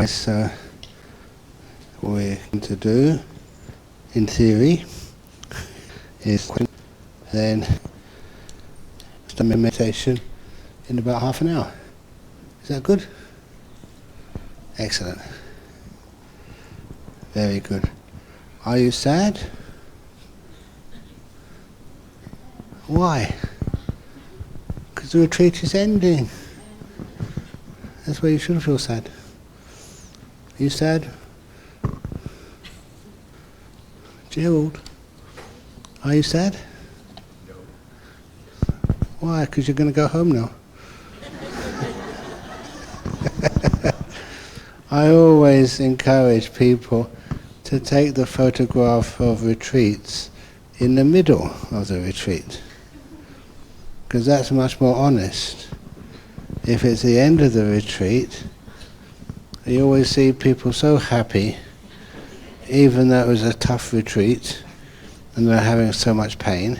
So what we're going to do, in theory, is then start meditation in about half an hour. Is that good? Excellent. Very good. Are you sad? Why? Because the retreat is ending. That's why you should feel sad. Are you sad? Gerald, are you sad? No. Why? Because you're going to go home now. I always encourage people to take the photograph of retreats in the middle of the retreat, because that's much more honest. If it's the end of the retreat, you always see people so happy, even though it was a tough retreat and they're having so much pain.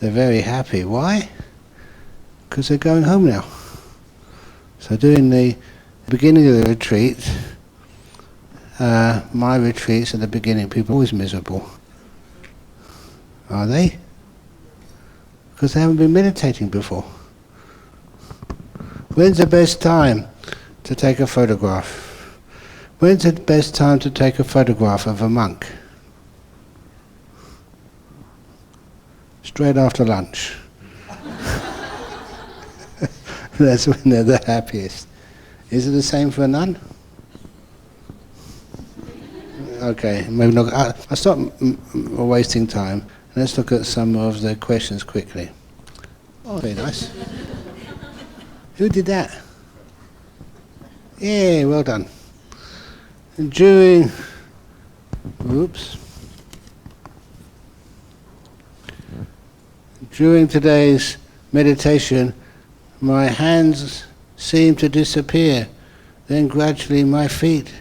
They're very happy. Why? Because they're going home now. So during the beginning of the retreat, my retreats at the beginning, people are always miserable. Are they? Because they haven't been meditating before. When's the best time to take a photograph? When's the best time to take a photograph of a monk? Straight after lunch. That's when they're the happiest. Is it the same for a nun? Okay, maybe not. I'll stop wasting time. Let's look at some of the questions quickly. Oh, very nice. Who did that? Yeah, well done. During today's meditation, my hands seem to disappear. Then gradually my feet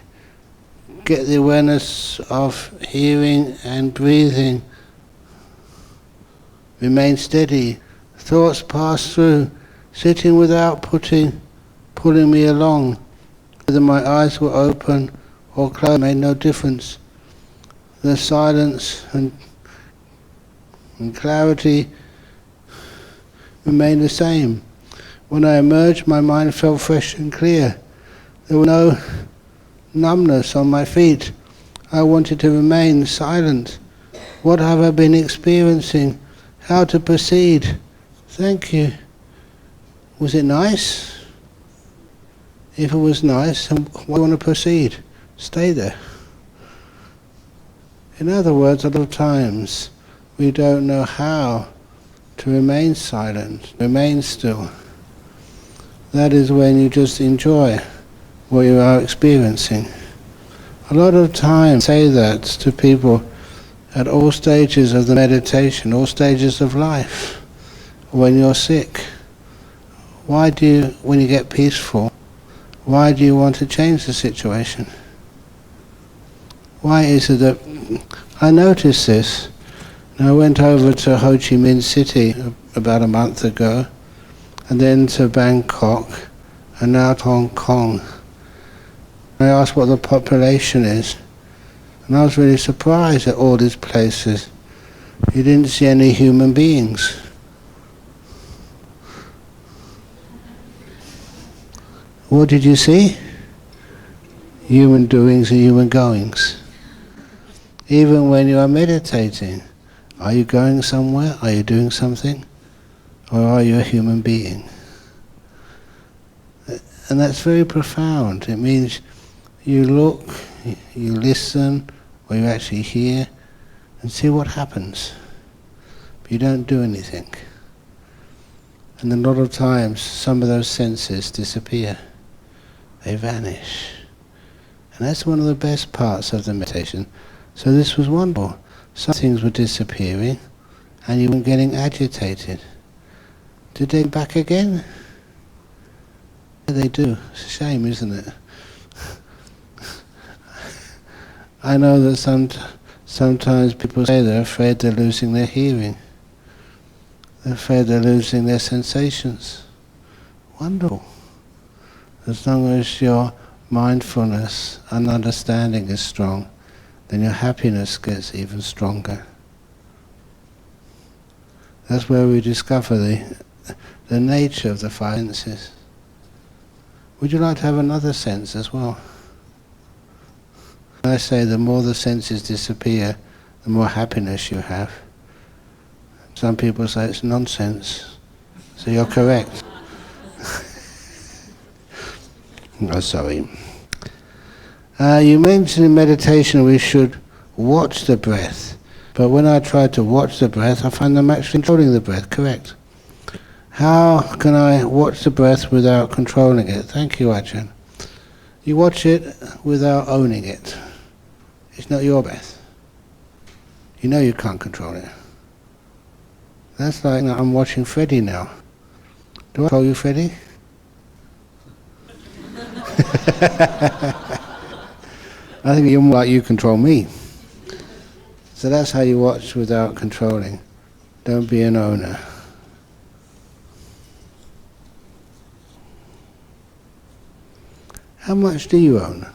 get the awareness of hearing and breathing. Remain steady. Thoughts pass through, sitting without pulling me along. Whether my eyes were open or closed made no difference. The silence and clarity remained the same. When I emerged, my mind felt fresh and clear. There was no numbness on my feet. I wanted to remain silent. What have I been experiencing? How to proceed? Thank you. Was it nice? If it was nice, then why do you want to proceed? Stay there. In other words, a lot of times we don't know how to remain silent, remain still. That is when you just enjoy what you are experiencing. A lot of times I say that to people at all stages of the meditation, all stages of life. When you're sick, why do you, when you get peaceful, why do you want to change the situation? Why is it that I noticed this? I went over to Ho Chi Minh City about a month ago, and then to Bangkok, and now to Hong Kong. I asked what the population is, and I was really surprised at all these places. You didn't see any human beings. What did you see? Human doings and human goings. Even when you are meditating, are you going somewhere? Are you doing something? Or are you a human being? And that's very profound. It means you look, you listen, or you actually hear, and see what happens. But you don't do anything. And a lot of times, some of those senses disappear. They vanish. And that's one of the best parts of the meditation. So this was wonderful. Some things were disappearing, and you weren't getting agitated. Did they come back again? Yeah, they do. It's a shame, isn't it? I know that sometimes people say they're afraid they're losing their hearing. They're afraid they're losing their sensations. Wonderful. As long as your mindfulness and understanding is strong, then your happiness gets even stronger. That's where we discover the nature of the five senses. Would you like to have another sense as well? I say the more the senses disappear, the more happiness you have. Some people say it's nonsense, so you're correct. Oh, sorry. You mentioned in meditation we should watch the breath, but when I try to watch the breath, I find I'm actually controlling the breath. Correct. How can I watch the breath without controlling it? Thank you, Ajahn. You watch it without owning it. It's not your breath. You know you can't control it. That's like I'm watching Freddie now. Do I control you, Freddie? I think you're more like you control me. So that's how you watch without controlling. Don't be an owner. How much do you own?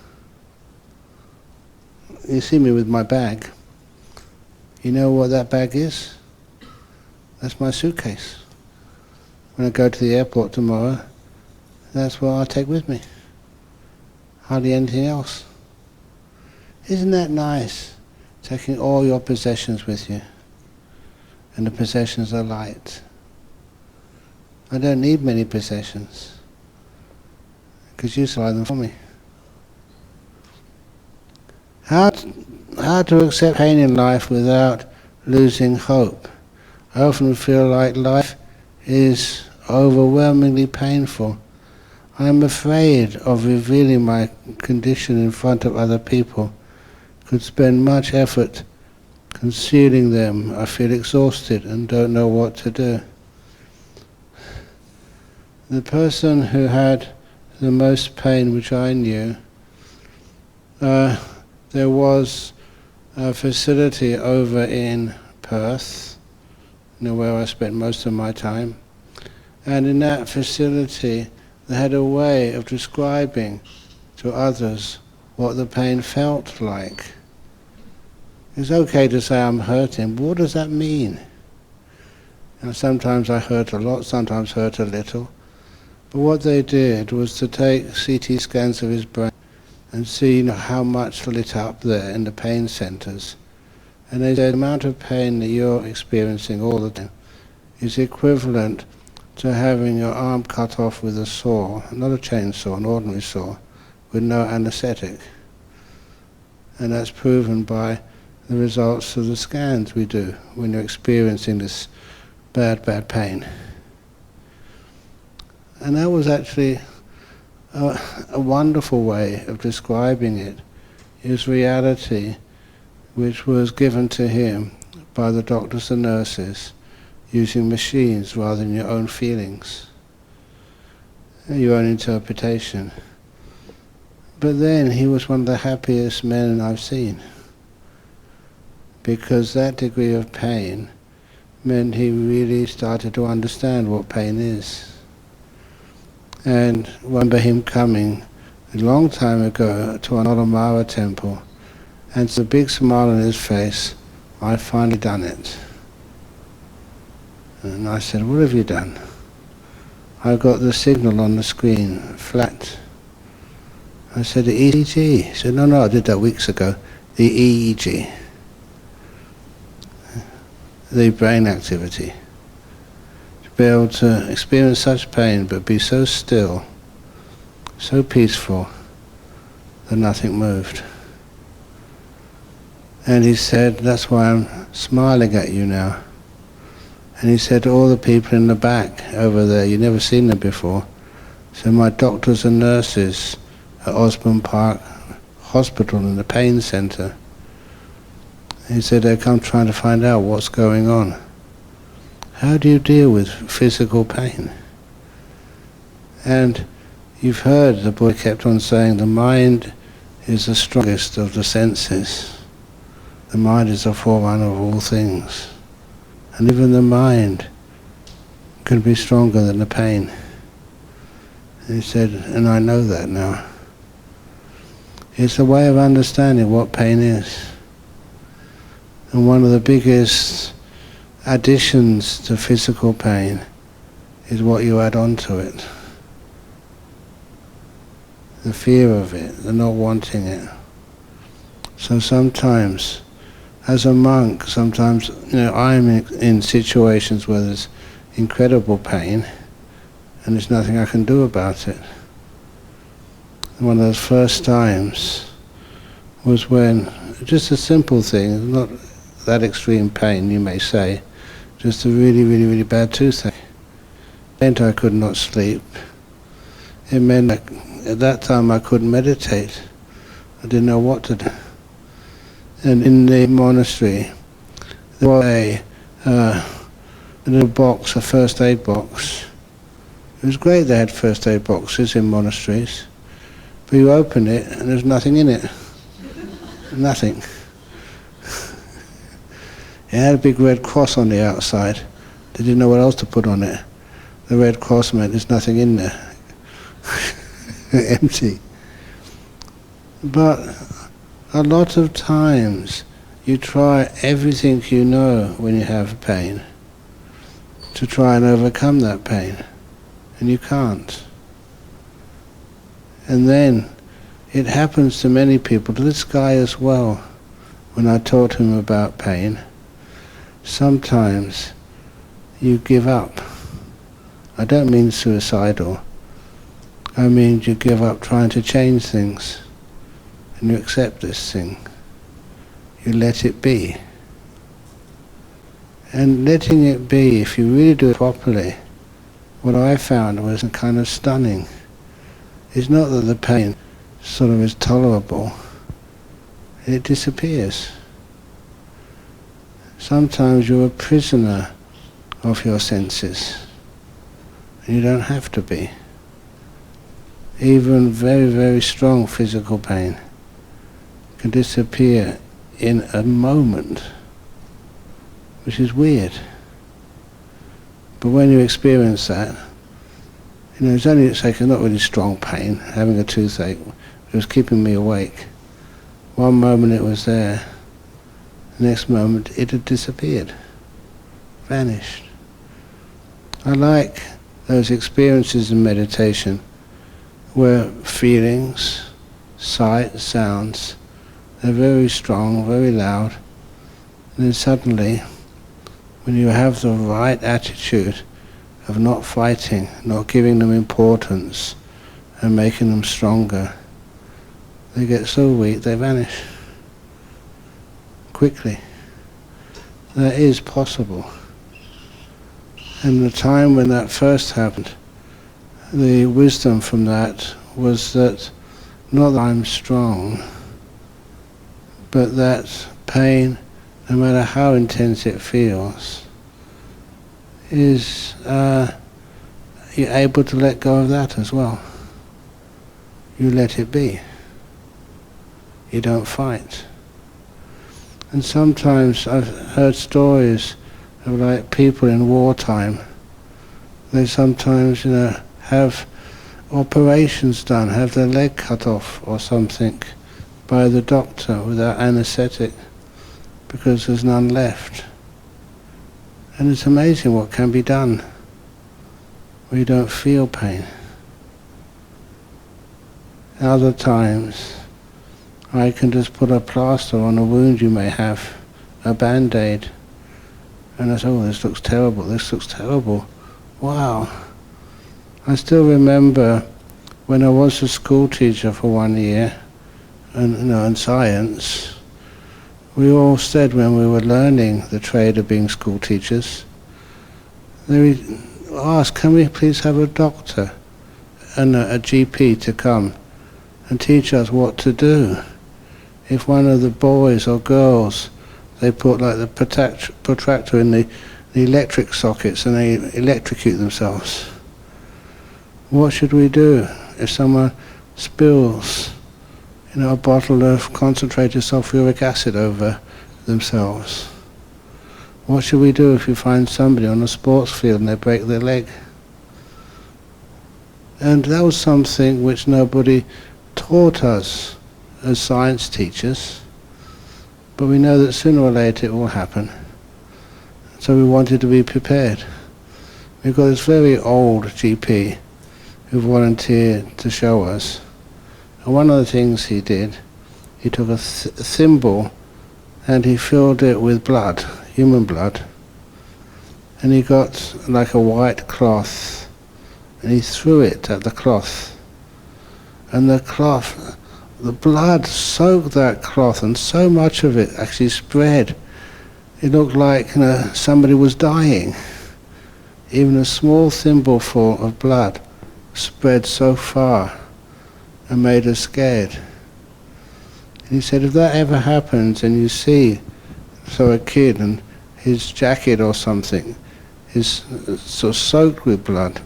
You see me with my bag. You know what that bag is? That's my suitcase. When I go to the airport tomorrow, that's what I'll take with me. Hardly anything else. Isn't that nice? Taking all your possessions with you. And the possessions are light. I don't need many possessions, because you supply them for me. How to accept pain in life without losing hope? I often feel like life is overwhelmingly painful. I'm afraid of revealing my condition in front of other people. Could spend much effort concealing them. I feel exhausted and don't know what to do. The person who had the most pain, which I knew, there was a facility over in Perth, where I spent most of my time, and in that facility they had a way of describing to others what the pain felt like. It's okay to say I'm hurting, but what does that mean? And sometimes I hurt a lot, sometimes hurt a little. But what they did was to take CT scans of his brain and see how much lit up there in the pain centers. And they said the amount of pain that you're experiencing all the time is equivalent to having your arm cut off with a saw, not a chainsaw, an ordinary saw, with no anesthetic. And that's proven by the results of the scans we do when you're experiencing this bad pain. And that was actually a wonderful way of describing it, is reality which was given to him by the doctors and nurses using machines rather than your own feelings, your own interpretation. But then he was one of the happiest men I've seen, because that degree of pain meant he really started to understand what pain is. And I remember him coming a long time ago to an Olamara temple, and with a big smile on his face, "I've finally done it." And I said, "What have you done?" "I got the signal on the screen, flat." I said, "The EEG?" He said, No, I did that weeks ago. The EEG. The brain activity. To be able to experience such pain but be so still, so peaceful, that nothing moved. And he said, "That's why I'm smiling at you now." And he said to all the people in the back over there, "You've never seen them before." So my doctors and nurses at Osborne Park Hospital in the pain centre, he said they come trying to find out what's going on. How do you deal with physical pain? And you've heard the Buddha kept on saying the mind is the strongest of the senses. The mind is the forerunner of all things. And even the mind can be stronger than the pain. And he said, and I know that now. It's a way of understanding what pain is. And one of the biggest additions to physical pain is what you add on to it. The fear of it, the not wanting it. So sometimes, as a monk, sometimes I'm in situations where there's incredible pain and there's nothing I can do about it. And one of those first times was when, just a simple thing, not that extreme pain you may say, just a really, really, really bad toothache. It meant I could not sleep. It meant at that time I couldn't meditate. I didn't know what to do. And in the monastery there was a little box, a first aid box. It was great they had first aid boxes in monasteries, but you open it and there's nothing in it. Nothing. It had a big red cross on the outside. They didn't know what else to put on it. The red cross meant there's nothing in there. Empty. But a lot of times you try everything you know when you have pain to try and overcome that pain, and you can't. And then it happens to many people, to this guy as well, when I taught him about pain. Sometimes you give up. I don't mean suicidal. I mean you give up trying to change things, and you accept this thing. You let it be. And letting it be, if you really do it properly, what I found was kind of stunning. It's not that the pain sort of is tolerable, it disappears. Sometimes you're a prisoner of your senses, and you don't have to be. Even very, very strong physical pain can disappear in a moment, which is weird. But when you experience that, it's only it's not really strong pain, having a toothache. It was keeping me awake. One moment it was there, the next moment it had disappeared, vanished. I like those experiences in meditation where feelings, sight, sounds, they're very strong, very loud, and then suddenly, when you have the right attitude of not fighting, not giving them importance, and making them stronger, they get so weak they vanish quickly. That is possible. And the time when that first happened, the wisdom from that was that not that I'm strong, but that pain, no matter how intense it feels, is you're able to let go of that as well. You let it be. You don't fight. And sometimes I've heard stories of like people in wartime. They sometimes, have operations done, have their leg cut off or something by the doctor without anaesthetic because there's none left. And it's amazing what can be done where you don't feel pain. Other times I can just put a plaster on a wound you may have, a band-aid, and I say, oh, this looks terrible, this looks terrible. Wow. I still remember when I was a school teacher for 1 year, and in science, we all said when we were learning the trade of being school teachers, they asked, can we please have a doctor and a GP to come and teach us what to do if one of the boys or girls, they put like the protractor in the electric sockets and they electrocute themselves. What should we do if someone spills a bottle of concentrated sulfuric acid over themselves? What should we do if you find somebody on a sports field and they break their leg? And that was something which nobody taught us as science teaches, but we know that sooner or later it will happen. So we wanted to be prepared. We've got this very old GP who volunteered to show us. And one of the things he did, he took a thimble and he filled it with blood, human blood, and he got like a white cloth and he threw it at the cloth. And the blood soaked that cloth, and so much of it actually spread. It looked like somebody was dying. Even a small thimbleful of blood spread so far and made us scared. And he said, if that ever happens and you see a kid and his jacket or something is so soaked with blood,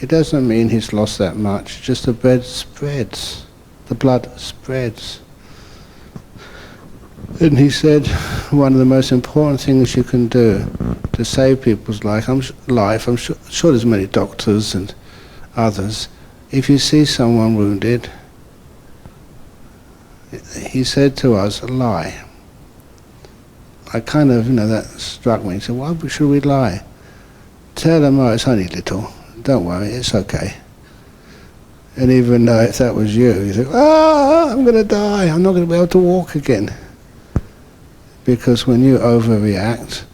it doesn't mean he's lost that much, just the blood spreads. The blood spreads. And he said, one of the most important things you can do to save people's life, I'm sure there's many doctors and others, if you see someone wounded, he said to us, lie. I kind of, that struck me. He said, why should we lie? Tell them, oh, it's only little. Don't worry, it's okay. And even though if that was you think, I'm going to die, I'm not going to be able to walk again. Because when you overreact,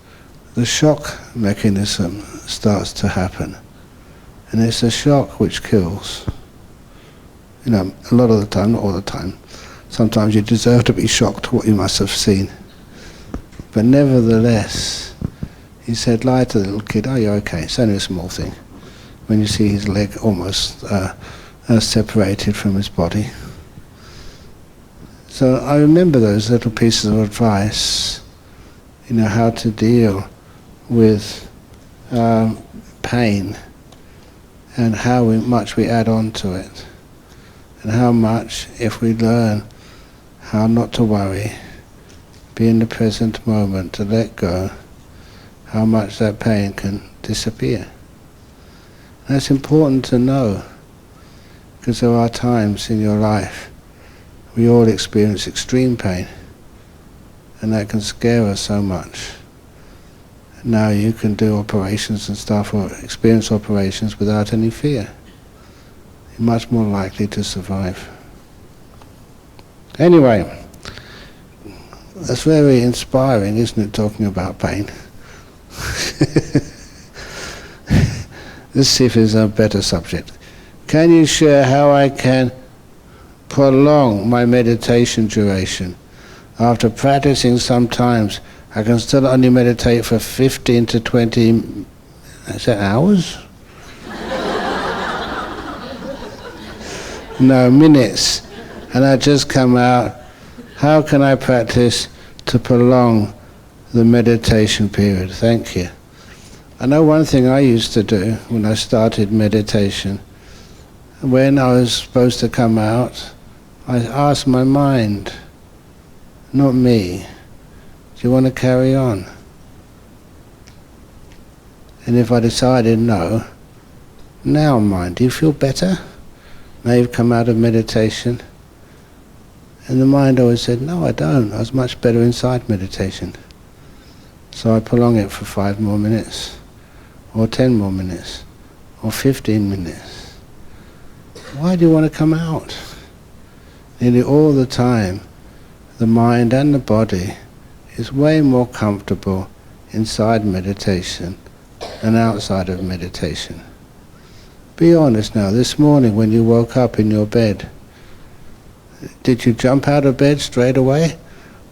the shock mechanism starts to happen. And it's a shock which kills. A lot of the time, not all the time. Sometimes you deserve to be shocked what you must have seen. But nevertheless, he said, lie to the little kid, oh, you're okay, it's only a small thing. When you see his leg almost separated from his body. So I remember those little pieces of advice, how to deal with pain and how much we add on to it, and how much, if we learn how not to worry, be in the present moment, to let go, how much that pain can disappear. And that's important to know, because there are times in your life we all experience extreme pain, and that can scare us so much. Now you can do operations and stuff, or experience operations without any fear. You're much more likely to survive. Anyway, that's very inspiring, isn't it, talking about pain? Let's see if there's a better subject. Can you share how I can prolong my meditation duration? After practicing sometimes, I can still only meditate for 15 to 20 hours? No, minutes. And I just come out. How can I practice to prolong the meditation period? Thank you. I know one thing I used to do when I started meditation. When I was supposed to come out, I asked my mind, not me, do you want to carry on? And if I decided no, now mind, do you feel better? Now you've come out of meditation. And the mind always said, no, I don't. I was much better inside meditation. So I prolong it for 5 more minutes, or 10 more minutes, or 15 minutes. Why do you want to come out? Nearly all the time, the mind and the body is way more comfortable inside meditation than outside of meditation. Be honest now, this morning when you woke up in your bed, did you jump out of bed straight away?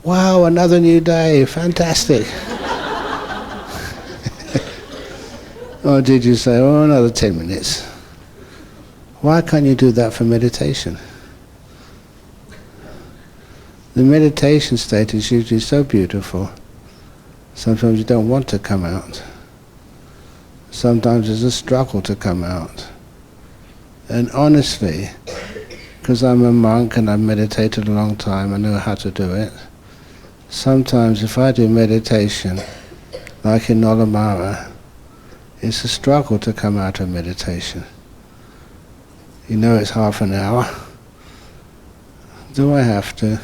Wow, another new day, fantastic. Or did you say, oh, another 10 minutes? Why can't you do that for meditation? The meditation state is usually so beautiful. Sometimes you don't want to come out. Sometimes there's a struggle to come out. And honestly, because I'm a monk and I've meditated a long time, I know how to do it. Sometimes if I do meditation, like in Nolamara, it's a struggle to come out of meditation. You know it's half an hour. Do I have to?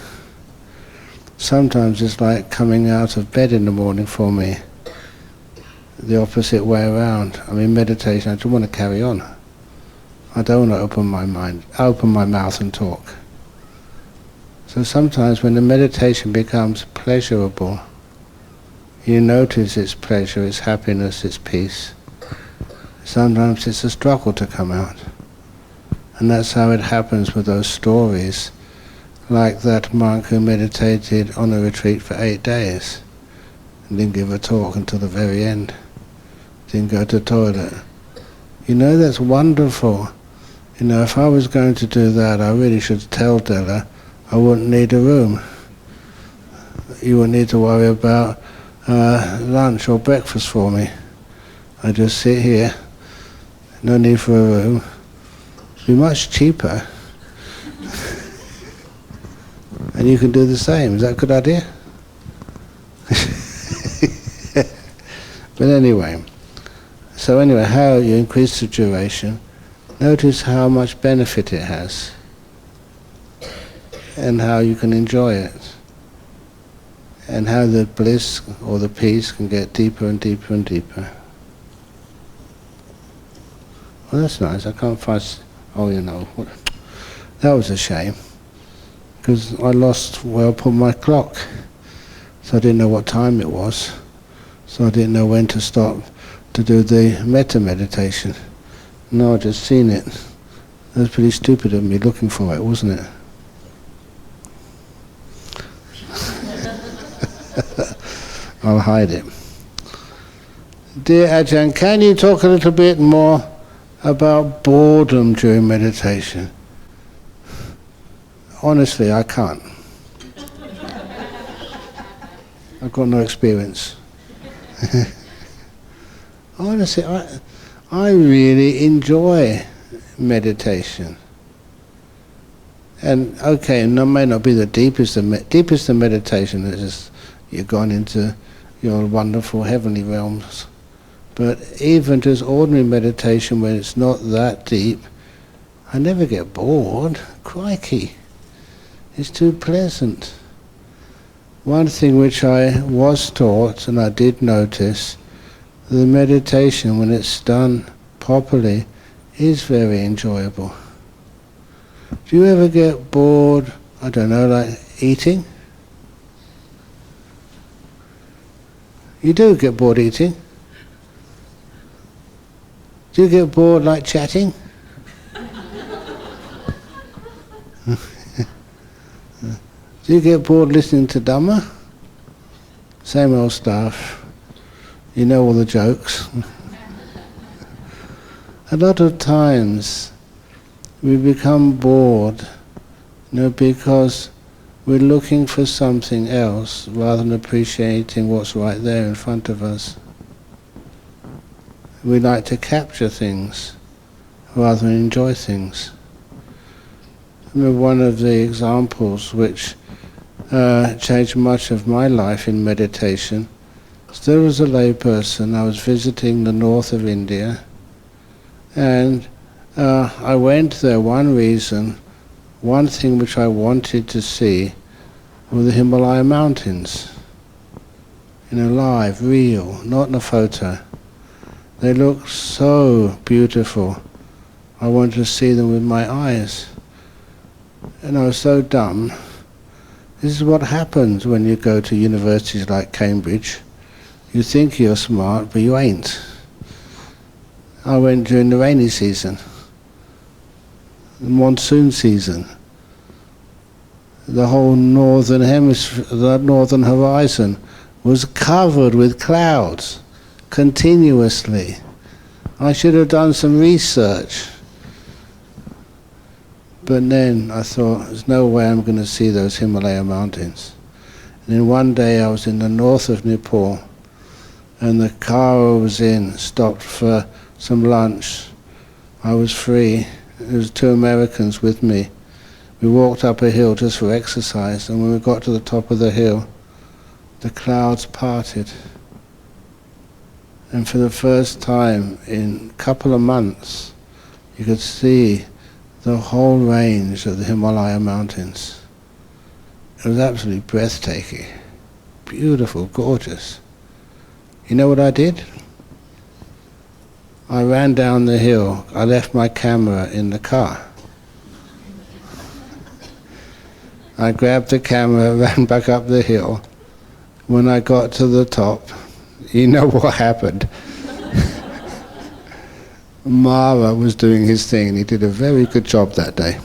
Sometimes it's like coming out of bed in the morning for me. The opposite way around. I'm in meditation, I just want to carry on. I don't want to open my mouth and talk. So sometimes when the meditation becomes pleasurable, you notice its pleasure, its happiness, its peace. Sometimes it's a struggle to come out. And that's how it happens with those stories, like that monk who meditated on a retreat for 8 days and didn't give a talk until the very end. Didn't go to the toilet. You know, that's wonderful. You know, if I was going to do that, I really should tell Della I wouldn't need a room. You wouldn't need to worry about lunch or breakfast for me. I just sit here, no need for a room. It'd be much cheaper. And you can do the same. Is that a good idea? But anyway, how you increase the duration, notice how much benefit it has and how you can enjoy it and how the bliss or the peace can get deeper and deeper and deeper. Well, that's nice. I can't find... Oh, you know, that was a shame. Because I lost where I put my clock. So I didn't know what time it was. So I didn't know when to stop to do the Metta meditation. No, I just seen it. That was pretty stupid of me looking for it, wasn't it? I'll hide it. Dear Ajahn, can you talk a little bit more about boredom during meditation? Honestly, I can't. I've got no experience. Honestly, I really enjoy meditation. And okay, and it may not be the deepest of meditation, it's just you've gone into your wonderful heavenly realms. But even just ordinary meditation, when it's not that deep, I never get bored. Crikey. It's too pleasant. One thing which I was taught, and I did notice, the meditation, when it's done properly, is very enjoyable. Do you ever get bored, I don't know, like eating? You do get bored eating? Do you get bored like chatting? Do you get bored listening to Dhamma? Same old stuff. You know all the jokes. A lot of times we become bored, because we're looking for something else rather than appreciating what's right there in front of us. We like to capture things rather than enjoy things. I remember one of the examples which changed much of my life in meditation. Still as a layperson, I was visiting the north of India, and I went there, one thing which I wanted to see were the Himalaya mountains. Live, real, not in a photo. They looked so beautiful. I wanted to see them with my eyes. And I was so dumb. This is what happens when you go to universities like Cambridge. You think you're smart, but you ain't. I went during the rainy season, the monsoon season. The whole northern hemisphere, the northern horizon was covered with clouds continuously. I should have done some research. But then I thought, there's no way I'm going to see those Himalaya mountains. And then one day I was in the north of Nepal, and the car I was in stopped for some lunch. I was free. There was 2 Americans with me. We walked up a hill just for exercise, and when we got to the top of the hill, the clouds parted. And for the first time in a couple of months, you could see the whole range of the Himalaya mountains. It was absolutely breathtaking. Beautiful, gorgeous. You know what I did? I ran down the hill. I left my camera in the car. I grabbed the camera, ran back up the hill. When I got to the top, you know what happened? Mara was doing his thing, and he did a very good job that day.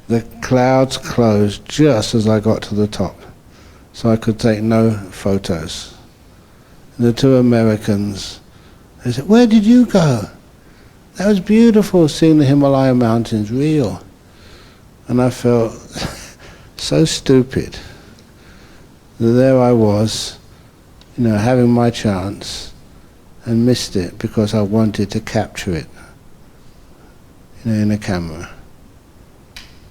The clouds closed just as I got to the top, so I could take no photos. And the two Americans, they said, "Where did you go? That was beautiful, seeing the Himalaya mountains real." And I felt so stupid. There I was, having my chance, and missed it because I wanted to capture it, in a camera.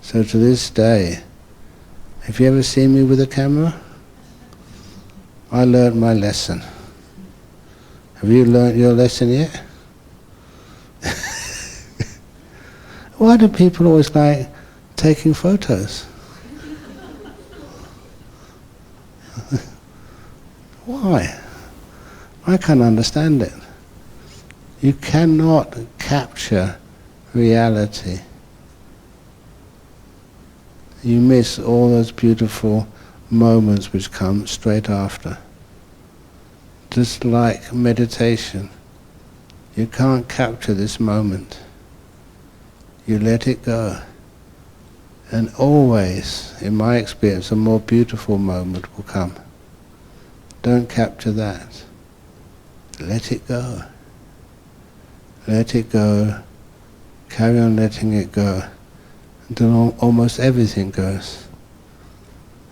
So to this day, have you ever seen me with a camera? I learned my lesson. Have you learnt your lesson yet? Why do people always like taking photos? Why? I can't understand it. You cannot capture reality. You miss all those beautiful moments which come straight after. Just like meditation, you can't capture this moment. You let it go. And always, in my experience, a more beautiful moment will come. Don't capture that. Let it go. Let it go. Carry on letting it go until almost everything goes.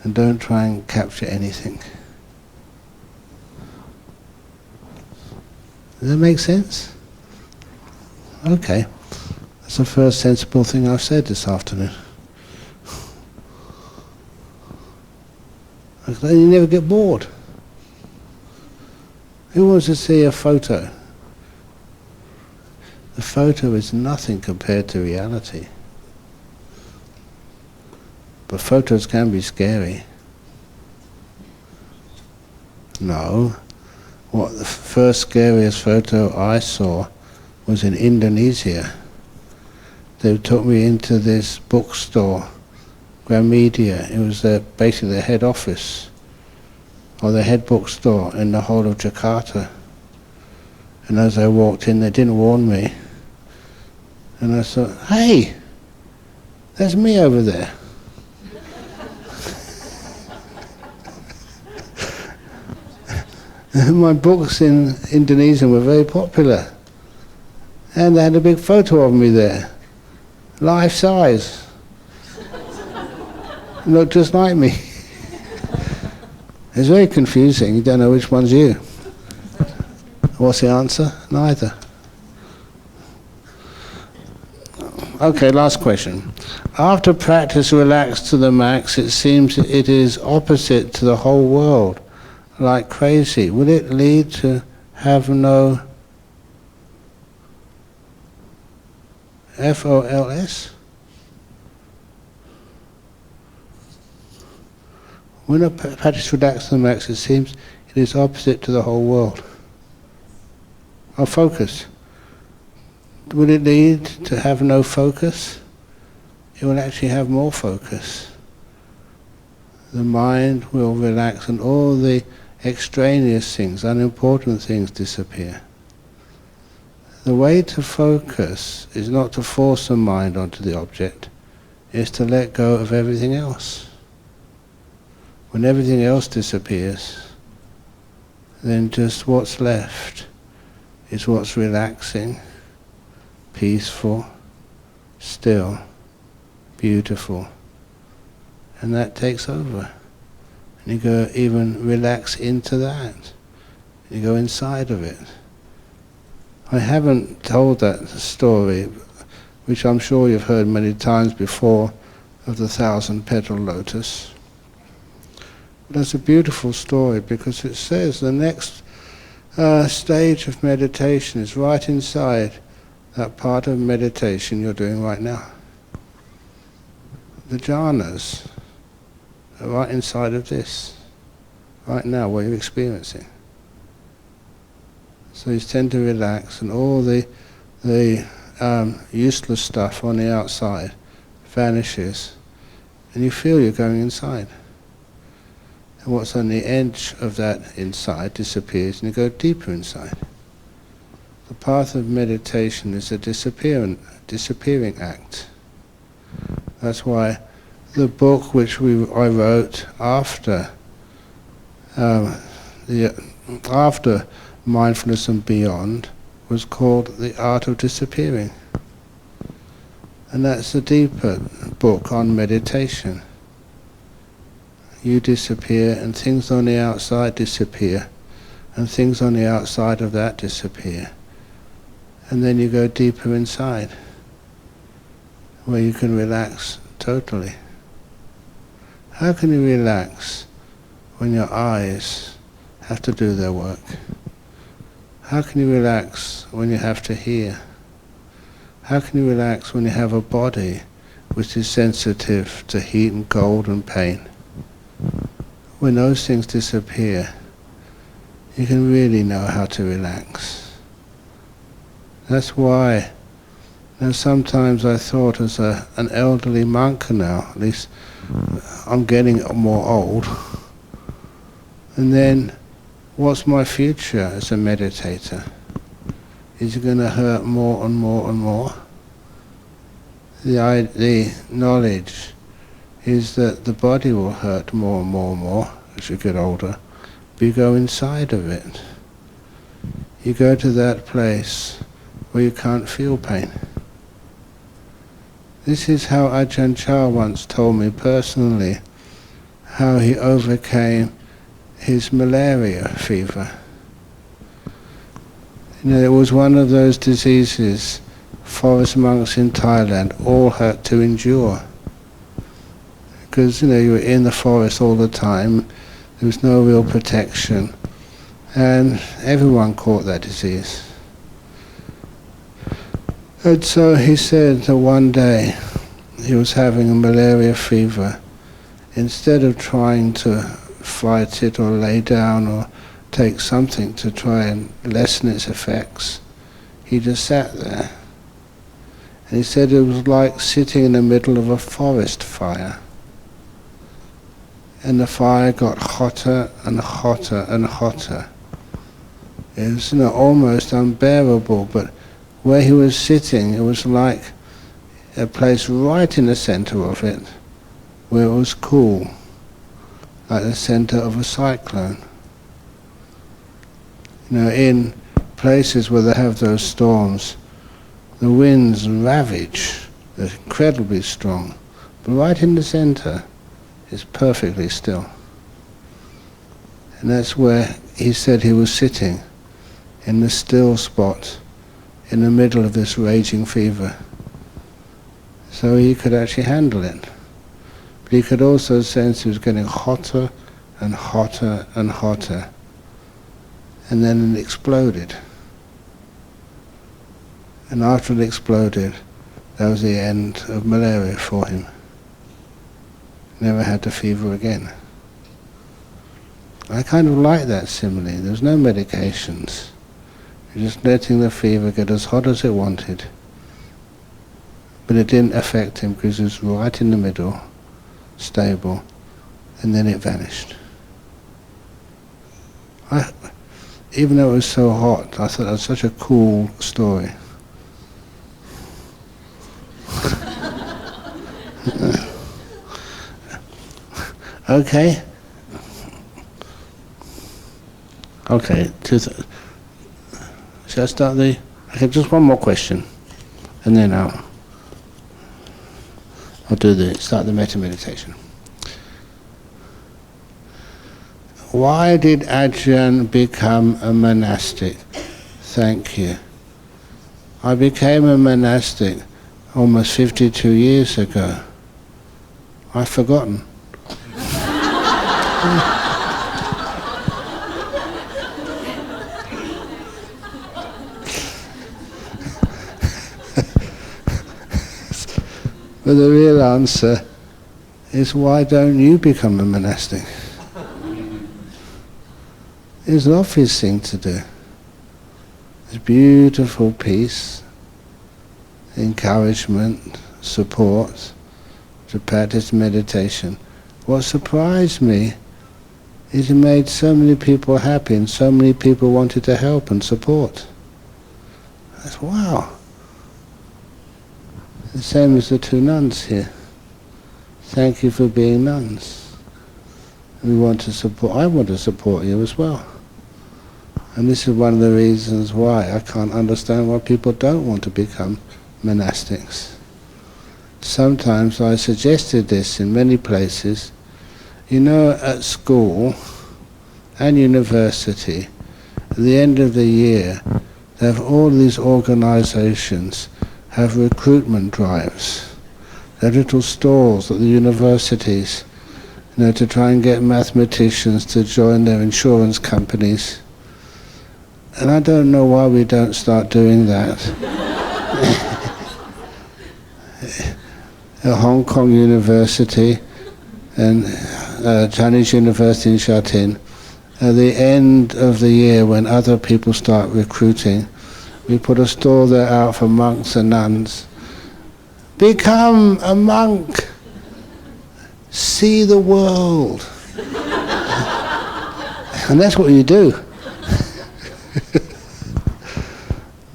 And don't try and capture anything. Does that make sense? Okay. That's the first sensible thing I've said this afternoon. You never get bored. Who wants to see a photo? The photo is nothing compared to reality. But photos can be scary. No. What the first scariest photo I saw was in Indonesia. They took me into this bookstore, Gramedia. It was basically the head office, or the head bookstore in the whole of Jakarta. And as I walked in, they didn't warn me. And I thought, hey, there's me over there. My books in Indonesian were very popular. And they had a big photo of me there, life size. Looked just like me. It's very confusing, you don't know which one's you. What's the answer? Neither. Okay, last question. After practice relaxed to the max, it seems it is opposite to the whole world, like crazy. Will it lead to have no FOLS? When a practice relaxed to the max, it seems it is opposite to the whole world. Our focus. Will it lead to have no focus? It will actually have more focus. The mind will relax and all the extraneous things, unimportant things disappear. The way to focus is not to force the mind onto the object, it's to let go of everything else. When everything else disappears, then just what's left is what's relaxing, peaceful, still, beautiful. And that takes over. And you go even relax into that. You go inside of it. I haven't told that story, which I'm sure you've heard many times before, of the 1,000-petal lotus. That's a beautiful story because it says the next stage of meditation is right inside that part of meditation you're doing right now. The jhanas. right inside of this, right now, what you're experiencing. So you tend to relax, and all the useless stuff on the outside vanishes, and you feel you're going inside. And what's on the edge of that inside disappears, and you go deeper inside. The path of meditation is a disappearing act. That's why the book which I wrote after Mindfulness and Beyond was called The Art of Disappearing. And that's a deeper book on meditation. You disappear, and things on the outside disappear, and things on the outside of that disappear. And then you go deeper inside, where you can relax totally. How can you relax when your eyes have to do their work? How can you relax when you have to hear? How can you relax when you have a body which is sensitive to heat and cold and pain? When those things disappear, you can really know how to relax. That's why, and sometimes I thought as an elderly monk now, at least I'm getting more old, and then what's my future as a meditator? Is it going to hurt more and more and more? The knowledge is that the body will hurt more and more and more as you get older, but you go inside of it. You go to that place where you can't feel pain. This is how Ajahn once told me personally how he overcame his malaria fever. You know, it was one of those diseases forest monks in Thailand all had to endure. Because, you know, you were in the forest all the time, there was no real protection, and everyone caught that disease. And so he said that one day he was having a malaria fever. Instead of trying to fight it or lay down or take something to try and lessen its effects, he just sat there. And he said it was like sitting in the middle of a forest fire. And the fire got hotter and hotter and hotter. It was, you know, almost unbearable, but where he was sitting, it was like a place right in the center of it, where it was cool, like the center of a cyclone. You know, in places where they have those storms, the winds ravage, they're incredibly strong, but right in the center is perfectly still. And that's where he said he was sitting, in the still spot, in the middle of this raging fever. So he could actually handle it. But he could also sense he was getting hotter and hotter and hotter. And then it exploded. And after it exploded, that was the end of malaria for him. Never had the fever again. I kind of like that simile. There's no medications. You're just letting the fever get as hot as it wanted. But it didn't affect him because it was right in the middle, stable, and then it vanished. Even though it was so hot, I thought that was such a cool story. Okay. Okay. Shall I start okay, just one more question, and then I'll start the metta meditation. Why did Ajahn become a monastic? Thank you. I became a monastic almost 52 years ago. I've forgotten. But the real answer is why don't you become a monastic? It's an obvious thing to do. It's beautiful peace, encouragement, support to practice meditation. What surprised me is it made so many people happy and so many people wanted to help and support. That's wow. The same as the two nuns here. Thank you for being nuns. We want to support, I want to support you as well. And this is one of the reasons why I can't understand why people don't want to become monastics. Sometimes I suggested this in many places. You know, at school and university, at the end of the year, they have all these organizations have recruitment drives. There are little stalls at the universities, to try and get mathematicians to join their insurance companies. And I don't know why we don't start doing that. At Hong Kong University and Chinese University in Shatin, at the end of the year when other people start recruiting, we put a stall there out for monks and nuns. Become a monk. See the world. And that's what you do.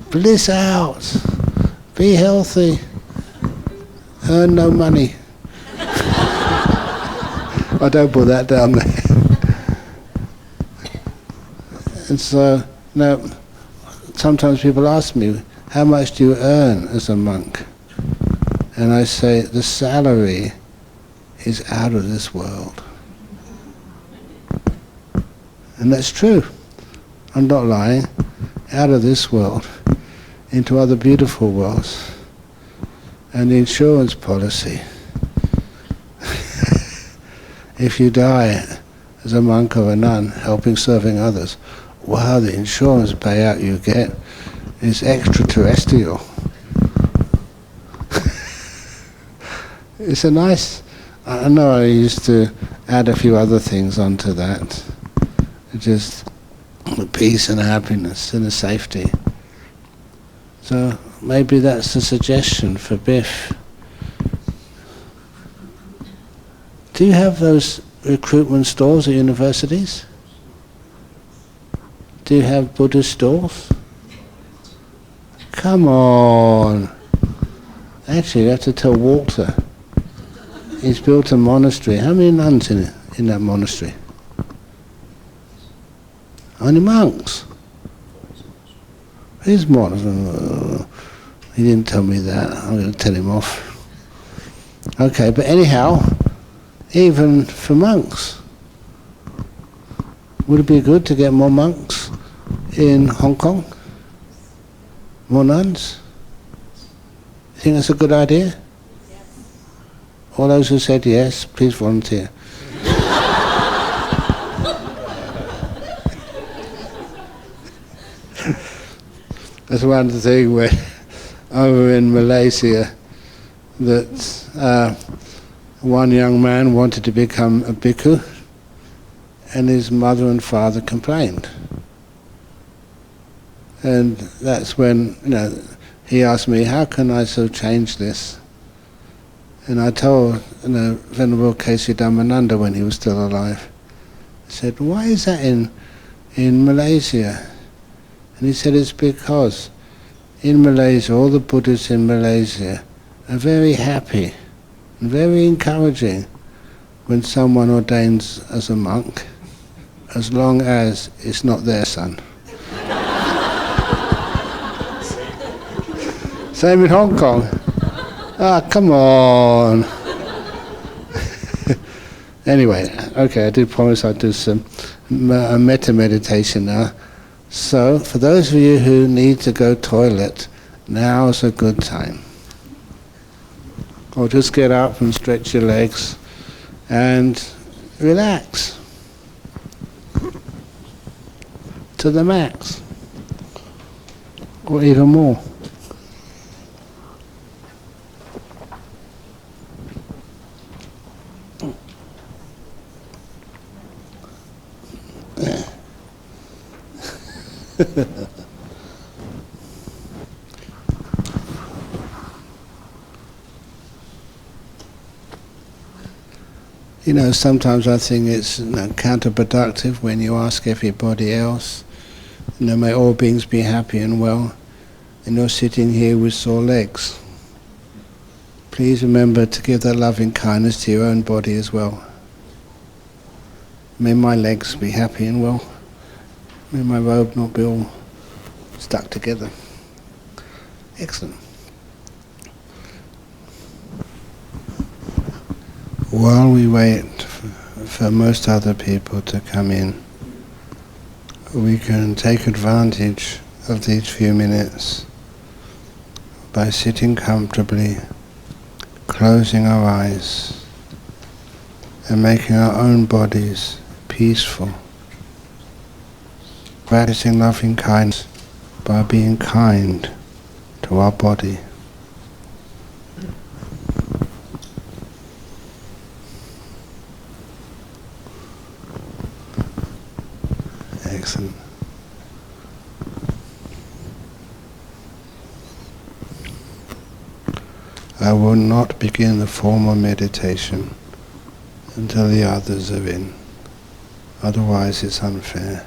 Bliss out. Be healthy. Earn no money. I don't put that down there. And so, now, sometimes people ask me, how much do you earn as a monk? And I say, the salary is out of this world. And that's true. I'm not lying. Out of this world into other beautiful worlds. And the insurance policy. If you die as a monk or a nun helping serving others, wow, the insurance payout you get is extraterrestrial. It's a nice, I know I used to add a few other things onto that. Just the peace and happiness and the safety. So maybe that's a suggestion for Biff. Do you have those recruitment stalls at universities? Do you have Buddhist stalls? Come on. Actually, you have to tell Walter. He's built a monastery. How many nuns in that monastery? Only monks. He's monastery. He didn't tell me that. I'm going to tell him off. Okay, but anyhow, even for monks, would it be good to get more monks in Hong Kong? More nuns? You think that's a good idea? Yes. All those who said yes, please volunteer. That's one thing where over in Malaysia that one young man wanted to become a bhikkhu and his mother and father complained. And that's when, he asked me, how can I so change this? And I told Venerable K.C. Dhammananda when he was still alive. I said, why is that in Malaysia? And he said, it's because in Malaysia, all the Buddhists in Malaysia are very happy and very encouraging when someone ordains as a monk, as long as it's not their son. Same in Hong Kong. Come on. Anyway, okay, I did promise I'd do some metta meditation now. So, for those of you who need to go toilet, now's a good time. Or just get up and stretch your legs and relax to the max, or even more. You know, sometimes I think it's counterproductive when you ask everybody else, may all beings be happy and well, and you're sitting here with sore legs. Please remember to give that loving kindness to your own body as well. May my legs be happy and well. May my robe not be all stuck together. Excellent. While we wait for most other people to come in, we can take advantage of these few minutes by sitting comfortably, closing our eyes, and making our own bodies peaceful. Practicing loving kindness by being kind to our body. Excellent. I will not begin the formal meditation until the others are in. Otherwise it's unfair.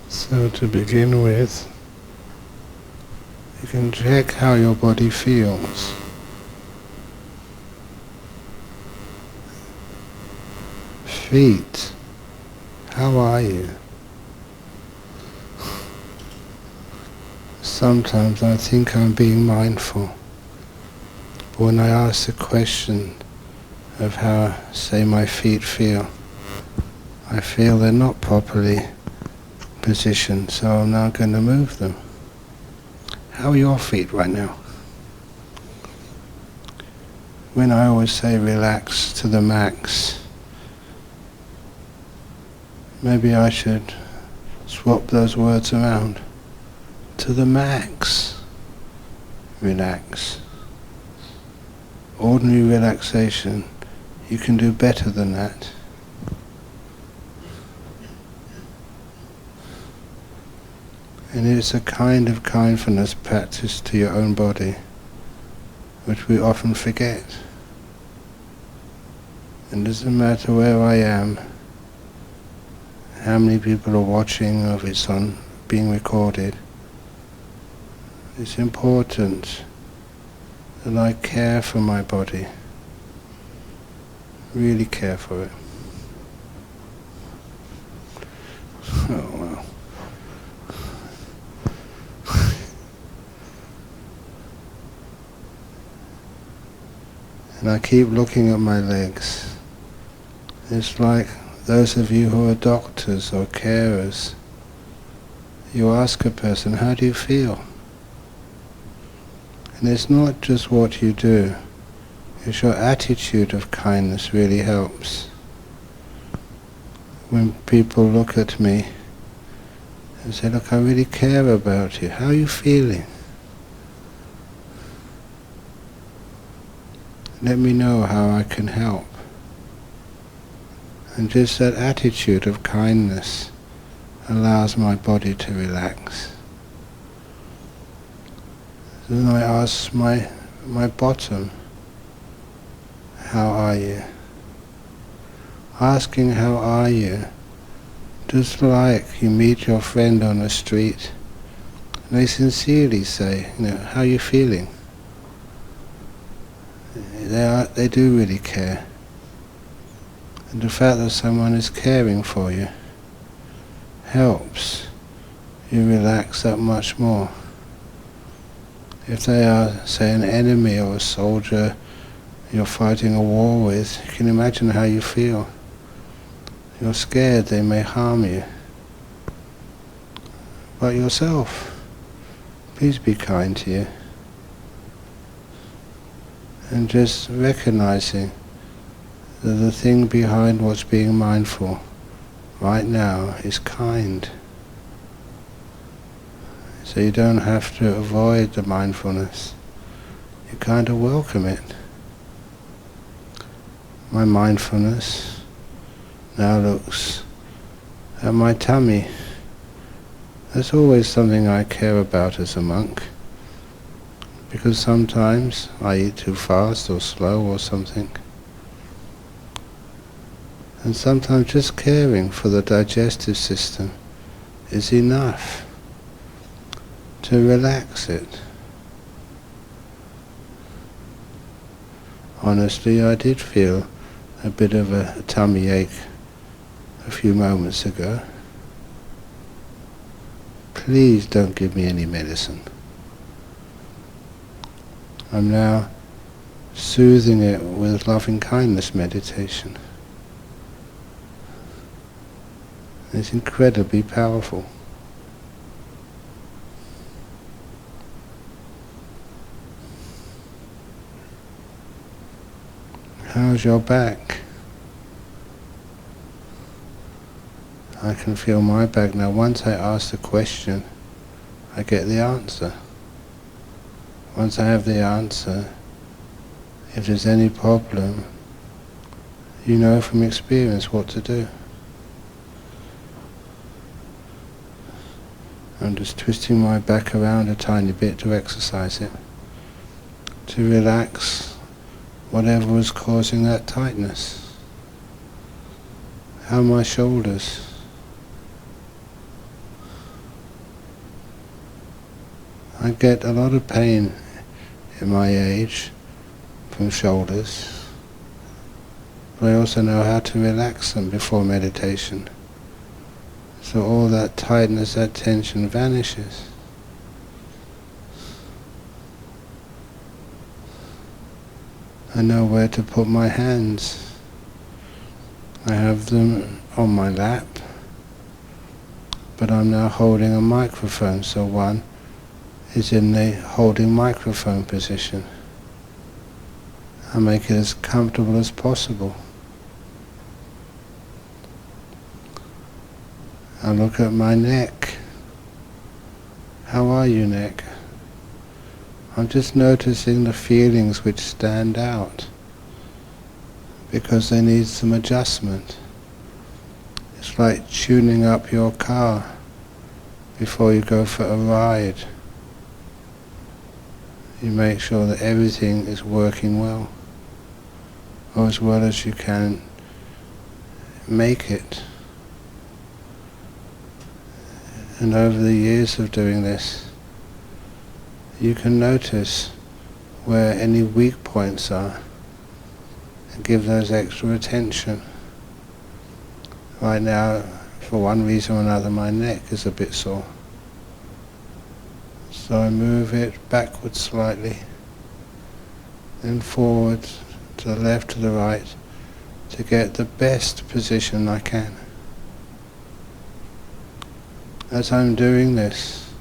So to begin with, you can check how your body feels. Feet, how are you? Sometimes I think I'm being mindful, but when I ask the question of how, say, my feet feel, I feel they're not properly position, so I'm now going to move them. How are your feet right now? When I always say relax to the max, maybe I should swap those words around. To the max, relax. Ordinary relaxation, you can do better than that. And it's a kind of kindness practice to your own body, which we often forget. And it doesn't matter where I am, how many people are watching, or if it's on being recorded, It's important that I care for my body, really care for it. Oh wow. And I keep looking at my legs. It's like those of you who are doctors or carers, you ask a person, how do you feel? And it's not just what you do, it's your attitude of kindness really helps. When people look at me and say, look, I really care about you, how are you feeling? Let me know how I can help. And just that attitude of kindness allows my body to relax. Then I ask my bottom, how are you? Asking how are you, just like you meet your friend on the street, and they sincerely say, how are you feeling? They do really care. And the fact that someone is caring for you helps you relax that much more. If they are, say, an enemy or a soldier you're fighting a war with, you can imagine how you feel. You're scared they may harm you. But yourself, please be kind to you. And just recognizing that the thing behind what's being mindful right now is kind. So you don't have to avoid the mindfulness. You kind of welcome it. My mindfulness now looks at my tummy. That's always something I care about as a monk, because sometimes I eat too fast or slow or something. And sometimes just caring for the digestive system is enough to relax it. Honestly, I did feel a bit of a tummy ache a few moments ago. Please don't give me any medicine. I'm now soothing it with loving kindness meditation. It's incredibly powerful. How's your back? I can feel my back now. Once I ask the question, I get the answer. Once I have the answer, if there's any problem, you know from experience what to do. I'm just twisting my back around a tiny bit to exercise it, to relax whatever was causing that tightness. How are my shoulders? I get a lot of pain in my age from shoulders, but I also know how to relax them before meditation. So all that tightness, that tension vanishes. I know where to put my hands. I have them on my lap, but I'm now holding a microphone, so one is in the holding microphone position. I make it as comfortable as possible. I look at my neck. How are you, neck? I'm just noticing the feelings which stand out because they need some adjustment. It's like tuning up your car before you go for a ride. You make sure that everything is working well, or as well as you can make it. And over the years of doing this, you can notice where any weak points are and give those extra attention. Right now, for one reason or another, my neck is a bit sore. So I move it backwards slightly, then forward, to the left, to the right, to get the best position I can. As I'm doing this,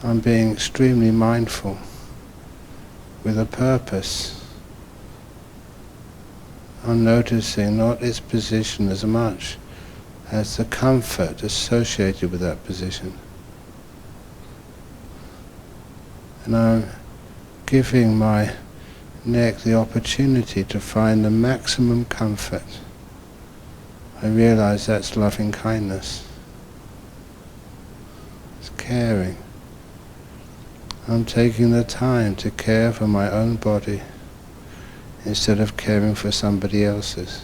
I'm being extremely mindful with a purpose. I'm noticing not its position as much as the comfort associated with that position. And I'm giving my neck the opportunity to find the maximum comfort. I realize that's loving kindness. It's caring. I'm taking the time to care for my own body instead of caring for somebody else's.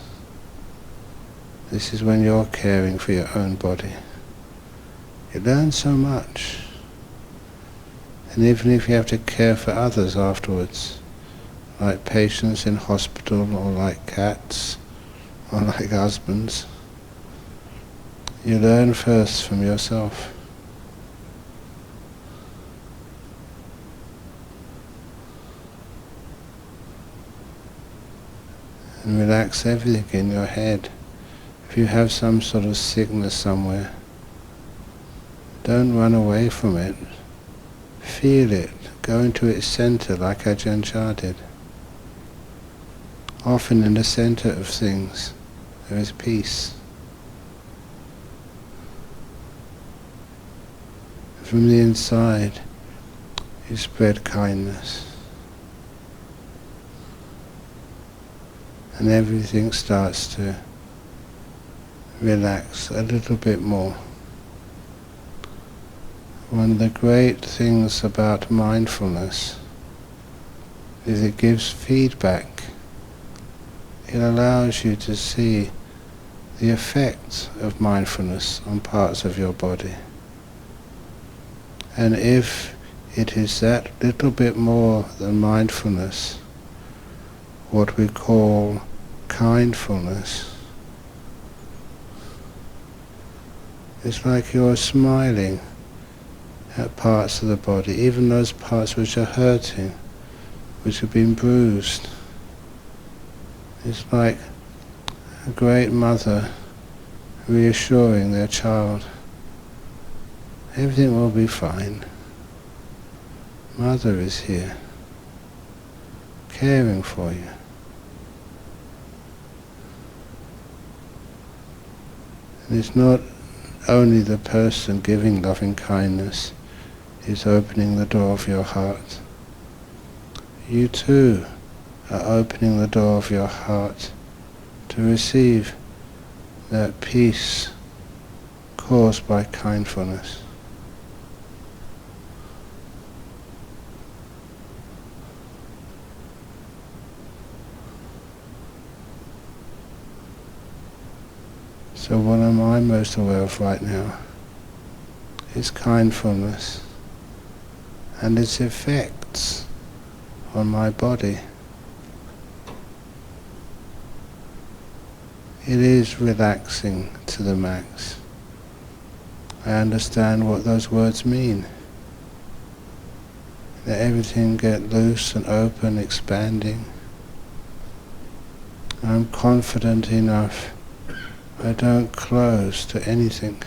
This is when you're caring for your own body. You learn so much. And even if you have to care for others afterwards, like patients in hospital, or like cats, or like husbands, you learn first from yourself. And relax everything in your head. If you have some sort of sickness somewhere, don't run away from it. Feel it. Go into its center like Ajahn did. Often in the center of things there is peace. From the inside you spread kindness. And everything starts to relax a little bit more. One of the great things about mindfulness is it gives feedback. It allows you to see the effects of mindfulness on parts of your body. And if it is that little bit more than mindfulness, what we call kindfulness, it's like you're smiling at parts of the body, even those parts which are hurting, which have been bruised. It's like a great mother reassuring their child, everything will be fine. Mother is here, caring for you. And it's not only the person giving loving kindness is opening the door of your heart. You too are opening the door of your heart to receive that peace caused by kindfulness. So what am I most aware of right now is kindfulness and its effects on my body. It is relaxing to the max. I understand what those words mean. Let everything get loose and open, expanding. I'm confident enough. I don't close to anything.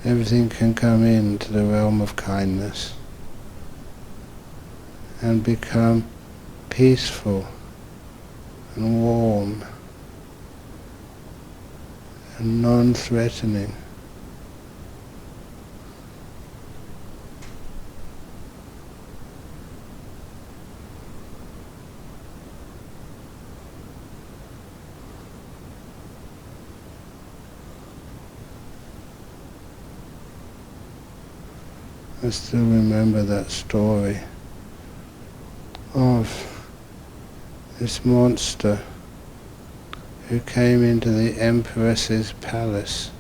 Everything can come into the realm of kindness and become peaceful and warm and non-threatening. I still remember that story of this monster who came into the Empress's palace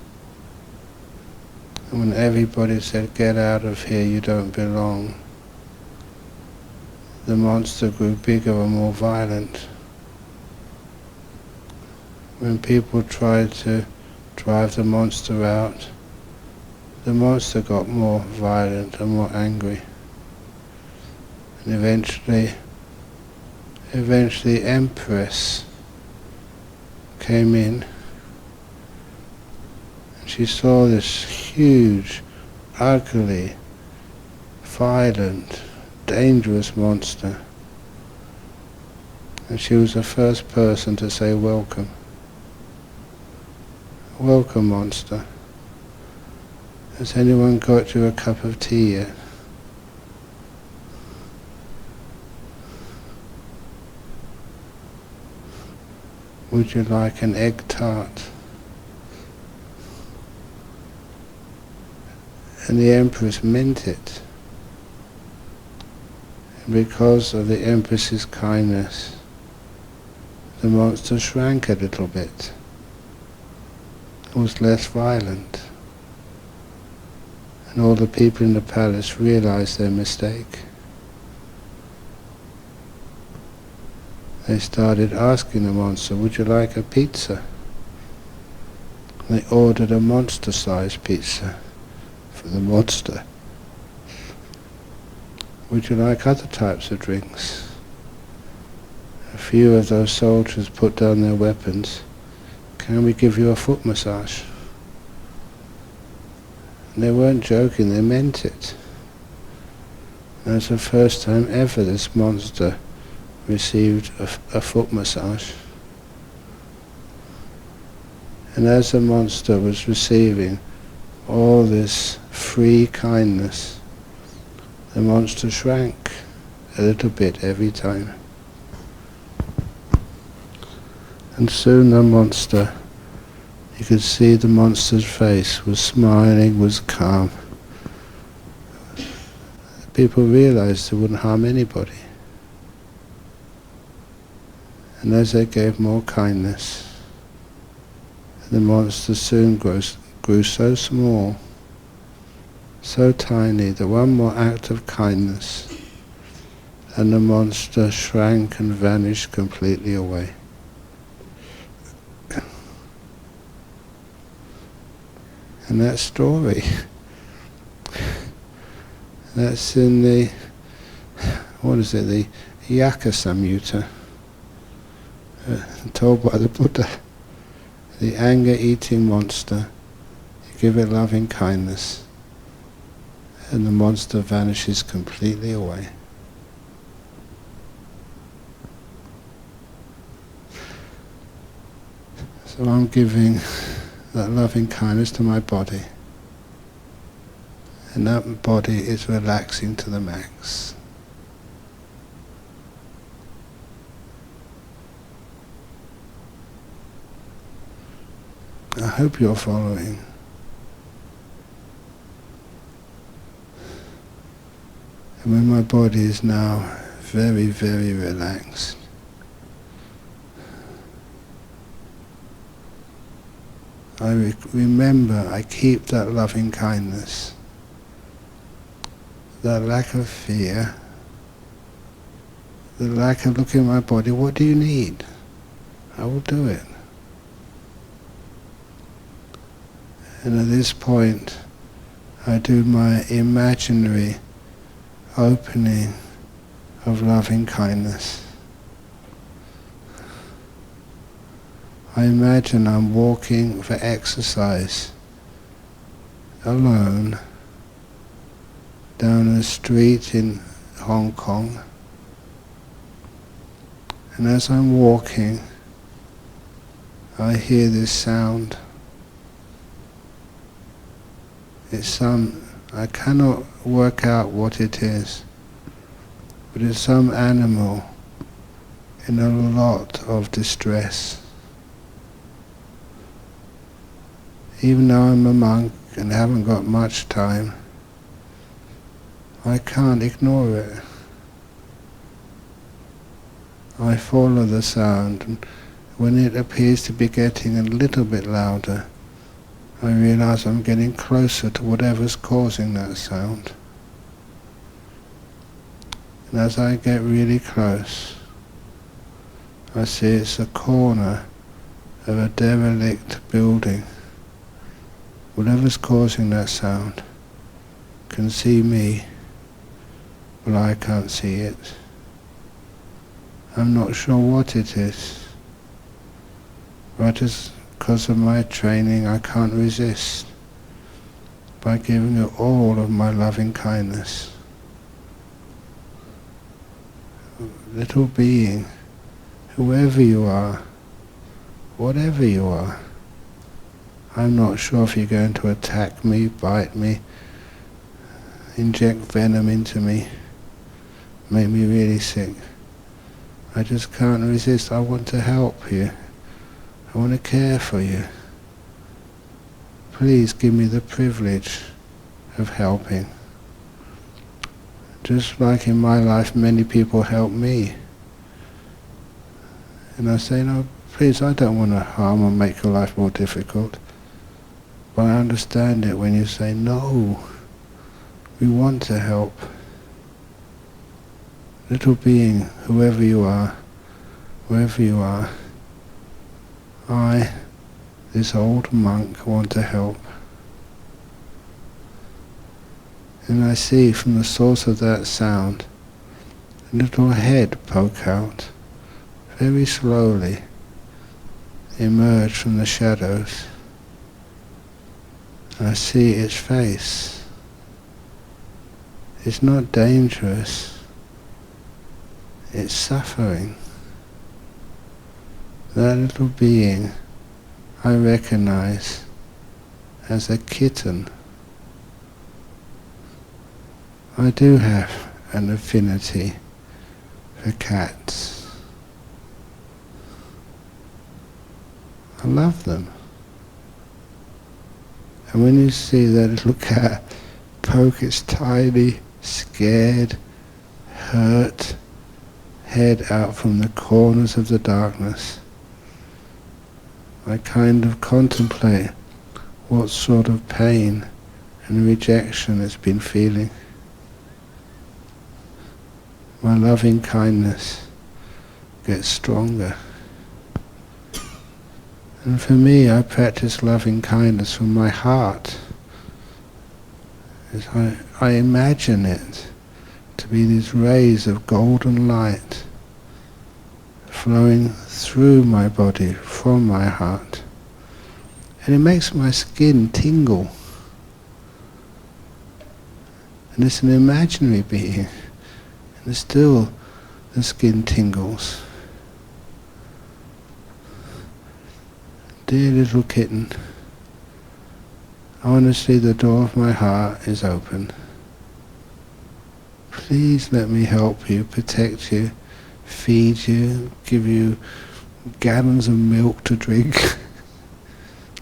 And when everybody said, "Get out of here, you don't belong," the monster grew bigger and more violent. When people tried to drive the monster out, the monster got more violent and more angry. And eventually the Empress came in, and she saw this huge, ugly, violent, dangerous monster. And she was the first person to say, "Welcome. Welcome, monster. Has anyone got you a cup of tea yet?" "Would you like an egg tart?" And the Empress meant it. And because of the Empress's kindness, the monster shrank a little bit. It was less violent. And all the people in the palace realized their mistake. They started asking the monster, "Would you like a pizza?" They ordered a monster-sized pizza for the monster. "Would you like other types of drinks?" A few of those soldiers put down their weapons. "Can we give you a foot massage?" And they weren't joking, they meant it. And it was the first time ever this monster received a foot massage. And as the monster was receiving all this free kindness, the monster shrank a little bit every time. And soon the monster, you could see the monster's face was smiling, was calm. People realized it wouldn't harm anybody. And as they gave more kindness, the monster soon grew so small, so tiny, that one more act of kindness and the monster shrank and vanished completely away. And that story, that's in the, the Yaka Samyutta, told by the Buddha. The anger-eating monster, you give it loving kindness, and the monster vanishes completely away. So I'm giving that loving kindness to my body, and that body is relaxing to the max. I hope you're following. And when my body is now very, very relaxed, I remember, I keep that loving kindness, that lack of fear, the lack of looking at my body. What do you need? I will do it. And at this point, I do my imaginary opening of loving kindness. I imagine I'm walking for exercise, alone, down a street in Hong Kong. And as I'm walking, I hear this sound. It's I cannot work out what it is, but it's some animal in a lot of distress. Even though I'm a monk and haven't got much time, I can't ignore it. I follow the sound, and when it appears to be getting a little bit louder, I realize I'm getting closer to whatever's causing that sound. And as I get really close, I see it's a corner of a derelict building. Whatever's causing that sound can see me, but I can't see it. I'm not sure what it is, but just because of my training I can't resist by giving it all of my loving kindness. Little being, whoever you are, whatever you are, I'm not sure if you're going to attack me, bite me, inject venom into me, make me really sick. I just can't resist. I want to help you. I want to care for you. Please give me the privilege of helping. Just like in my life, many people help me. And I say, no, please, I don't want to harm or make your life more difficult. But I understand it when you say, no, we want to help. Little being, whoever you are, wherever you are, I, this old monk, want to help. And I see from the source of that sound, a little head poke out, very slowly, emerge from the shadows. I see its face. It's not dangerous. It's suffering. That little being I recognize as a kitten. I do have an affinity for cats. I love them. And when you see that little cat poke its tiny, scared, hurt head out from the corners of the darkness, I kind of contemplate what sort of pain and rejection it's been feeling. My loving kindness gets stronger. And for me, I practice loving kindness from my heart. I imagine it to be these rays of golden light flowing through my body from my heart. And it makes my skin tingle. And it's an imaginary being. And still the skin tingles. Dear little kitten, honestly, the door of my heart is open. Please let me help you, protect you, feed you, give you gallons of milk to drink.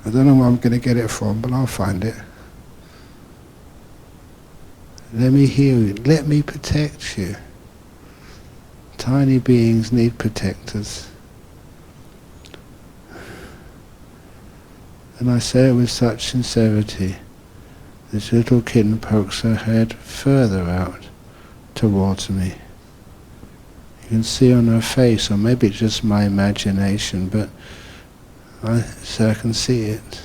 I don't know where I'm going to get it from, but I'll find it. Let me heal you, let me protect you. Tiny beings need protectors. And I say it with such sincerity. This little kitten pokes her head further out towards me. You can see on her face, or maybe it's just my imagination, but I can see it.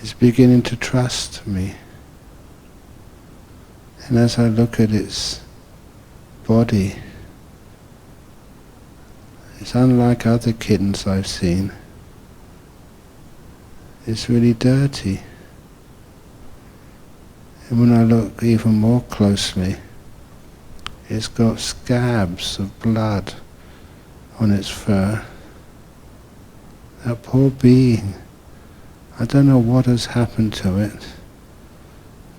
It's beginning to trust me. And as I look at its body, it's unlike other kittens I've seen. It's really dirty. And when I look even more closely, it's got scabs of blood on its fur. That poor being, I don't know what has happened to it,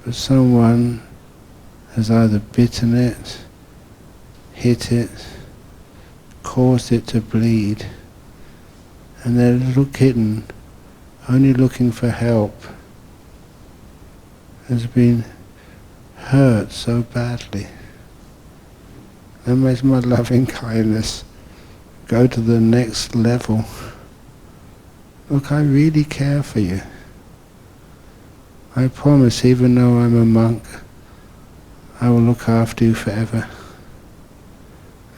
but someone has either bitten it, hit it, caused it to bleed, and that little kitten, only looking for help, has been hurt so badly. That makes my loving kindness go to the next level. look, I really care for you. I promise, even though I'm a monk, I will look after you forever.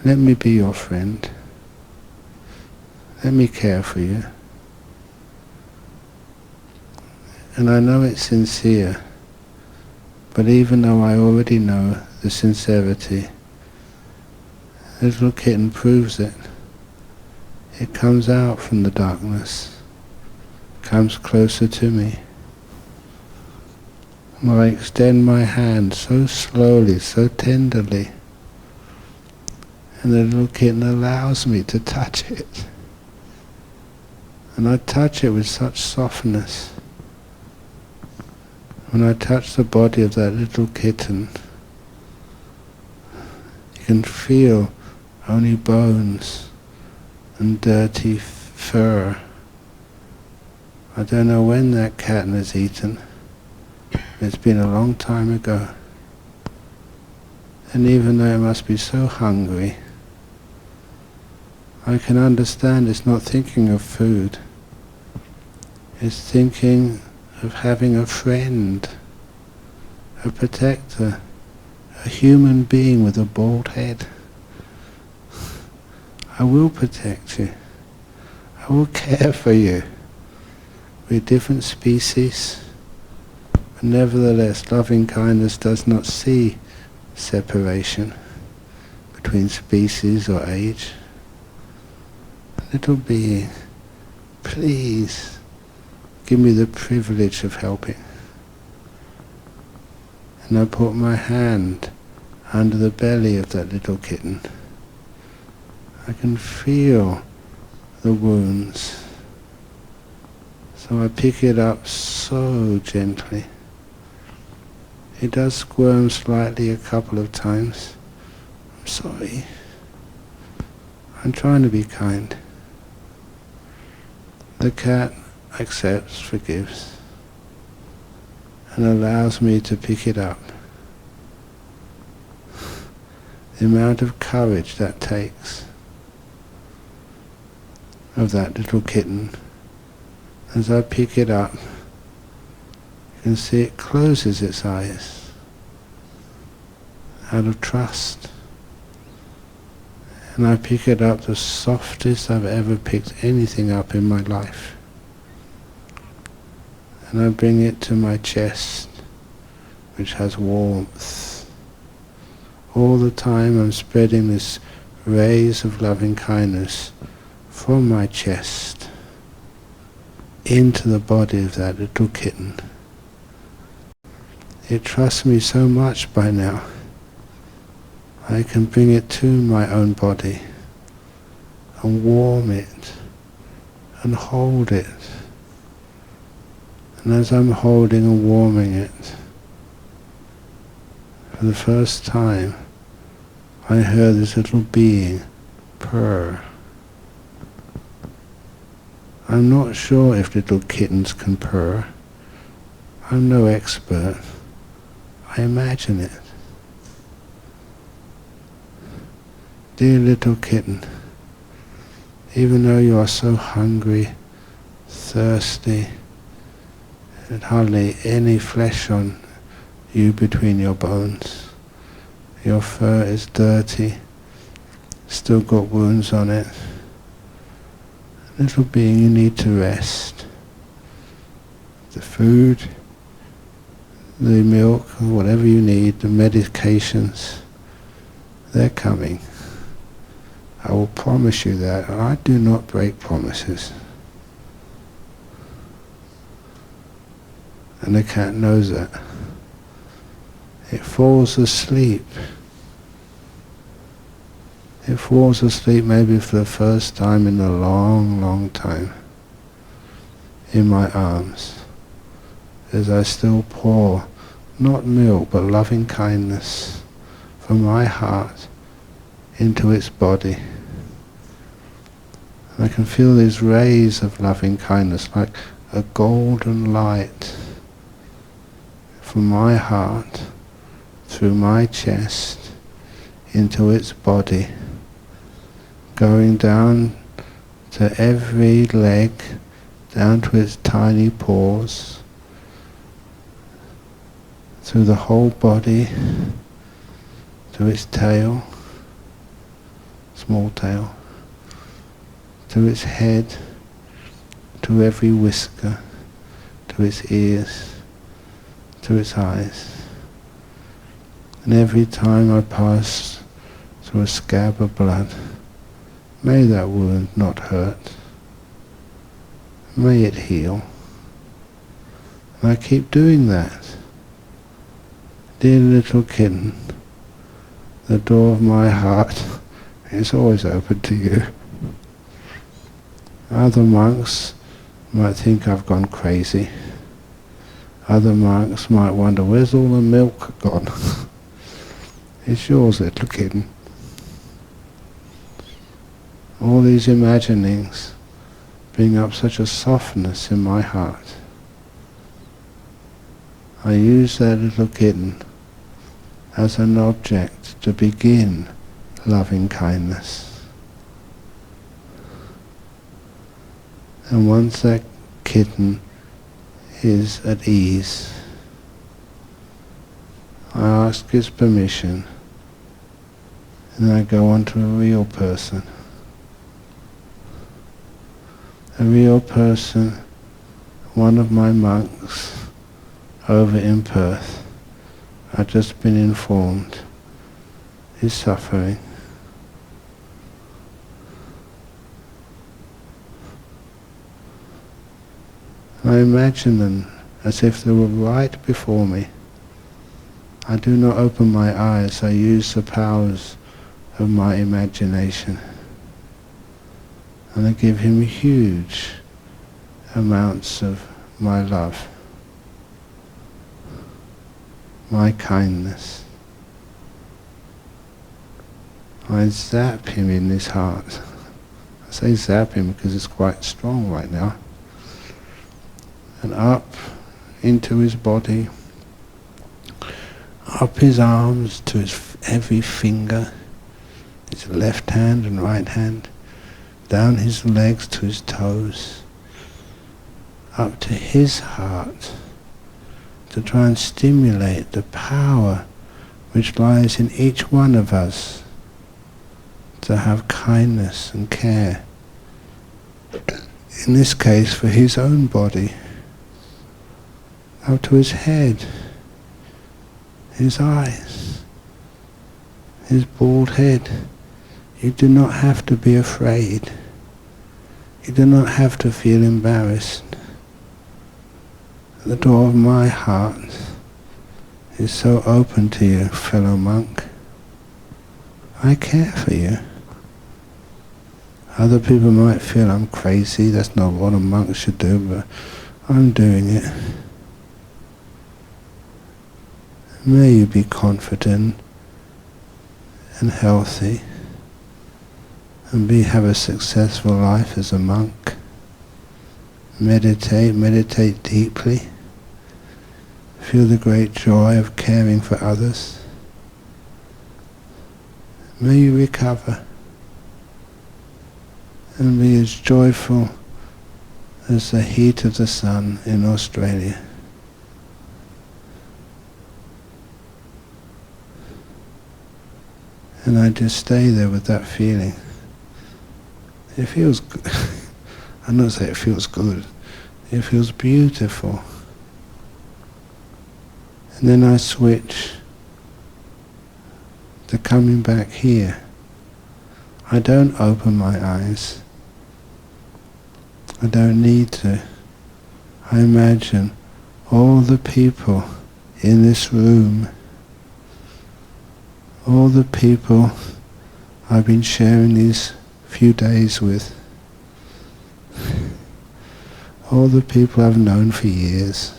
Let me be your friend. Let me care for you. And I know it's sincere, but even though I already know the sincerity, the little kitten proves it. It comes out from the darkness, comes closer to me. I extend my hand so slowly, so tenderly, and the little kitten allows me to touch it. And I touch it with such softness. When I touch the body of that little kitten, you can feel only bones and dirty fur. I don't know when that cat was eaten. It's been a long time ago. And even though it must be so hungry, I can understand it's not thinking of food. It's thinking of having a friend, a protector, a human being with a bald head. I will protect you. I will care for you. We're different species, but nevertheless loving kindness does not see separation between species or age. Little being, please give me the privilege of helping. And I put my hand under the belly of that little kitten. I can feel the wounds. So I pick it up so gently. It does squirm slightly a couple of times. I'm sorry. I'm trying to be kind. The cat accepts, forgives, and allows me to pick it up. The amount of courage that takes of that little kitten. As I pick it up, you can see it closes its eyes out of trust. And I pick it up the softest I've ever picked anything up in my life. And I bring it to my chest, which has warmth. All the time I'm spreading this rays of loving kindness from my chest into the body of that little kitten. It trusts me so much by now. I can bring it to my own body and warm it and hold it. And as I'm holding and warming it, for the first time I heard this little being purr. I'm not sure if little kittens can purr. I'm no expert. I imagine it. Dear little kitten, even though you are so hungry, thirsty, and hardly any flesh on you between your bones, your fur is dirty, still got wounds on it. Little being, you need to rest. The food, the milk, whatever you need, the medications, they're coming. I will promise you that. I do not break promises. And the cat knows that. It falls asleep. It falls asleep maybe for the first time in a long, long time in my arms, as I still pour not milk but loving kindness from my heart into its body. And I can feel these rays of loving kindness like a golden light from my heart through my chest into its body, going down to every leg, down to its tiny pores, through the whole body, to its tail, small tail, to its head, to every whisker, to its ears, to its eyes. And every time I pass through a scab of blood, may that wound not hurt. May it heal. And I keep doing that. Dear little kitten, the door of my heart is always open to you. Other monks might think I've gone crazy. Other monks might wonder, where's all the milk gone? It's yours, little kitten. All these imaginings bring up such a softness in my heart. I use that little kitten as an object to begin loving kindness. And once that kitten is at ease, I ask its permission, and I go on to a real person. A real person, one of my monks over in Perth, I've just been informed, is suffering. I imagine them as if they were right before me. I do not open my eyes, I use the powers of my imagination. And I give him huge amounts of my love, my kindness. I zap him in his heart. I say zap him because it's quite strong right now. And up into his body, up his arms to his every finger, his left hand and right hand, down his legs to his toes, up to his heart, to try and stimulate the power which lies in each one of us to have kindness and care, in this case for his own body, up to his head, his eyes, his bald head. You do not have to be afraid. You do not have to feel embarrassed. The door of my heart is so open to you, fellow monk. I care for you. Other people might feel I'm crazy, that's not what a monk should do, but I'm doing it. May you be confident and healthy and have a successful life as a monk. Meditate deeply. Feel the great joy of caring for others. May you recover and be as joyful as the heat of the sun in Australia. And I just stay there with that feeling. It feels good. I'm not saying it feels good. It feels beautiful. And then I switch to coming back here. I don't open my eyes. I don't need to. I imagine all the people in this room, all the people I've been sharing these few days with, all the people I've known for years.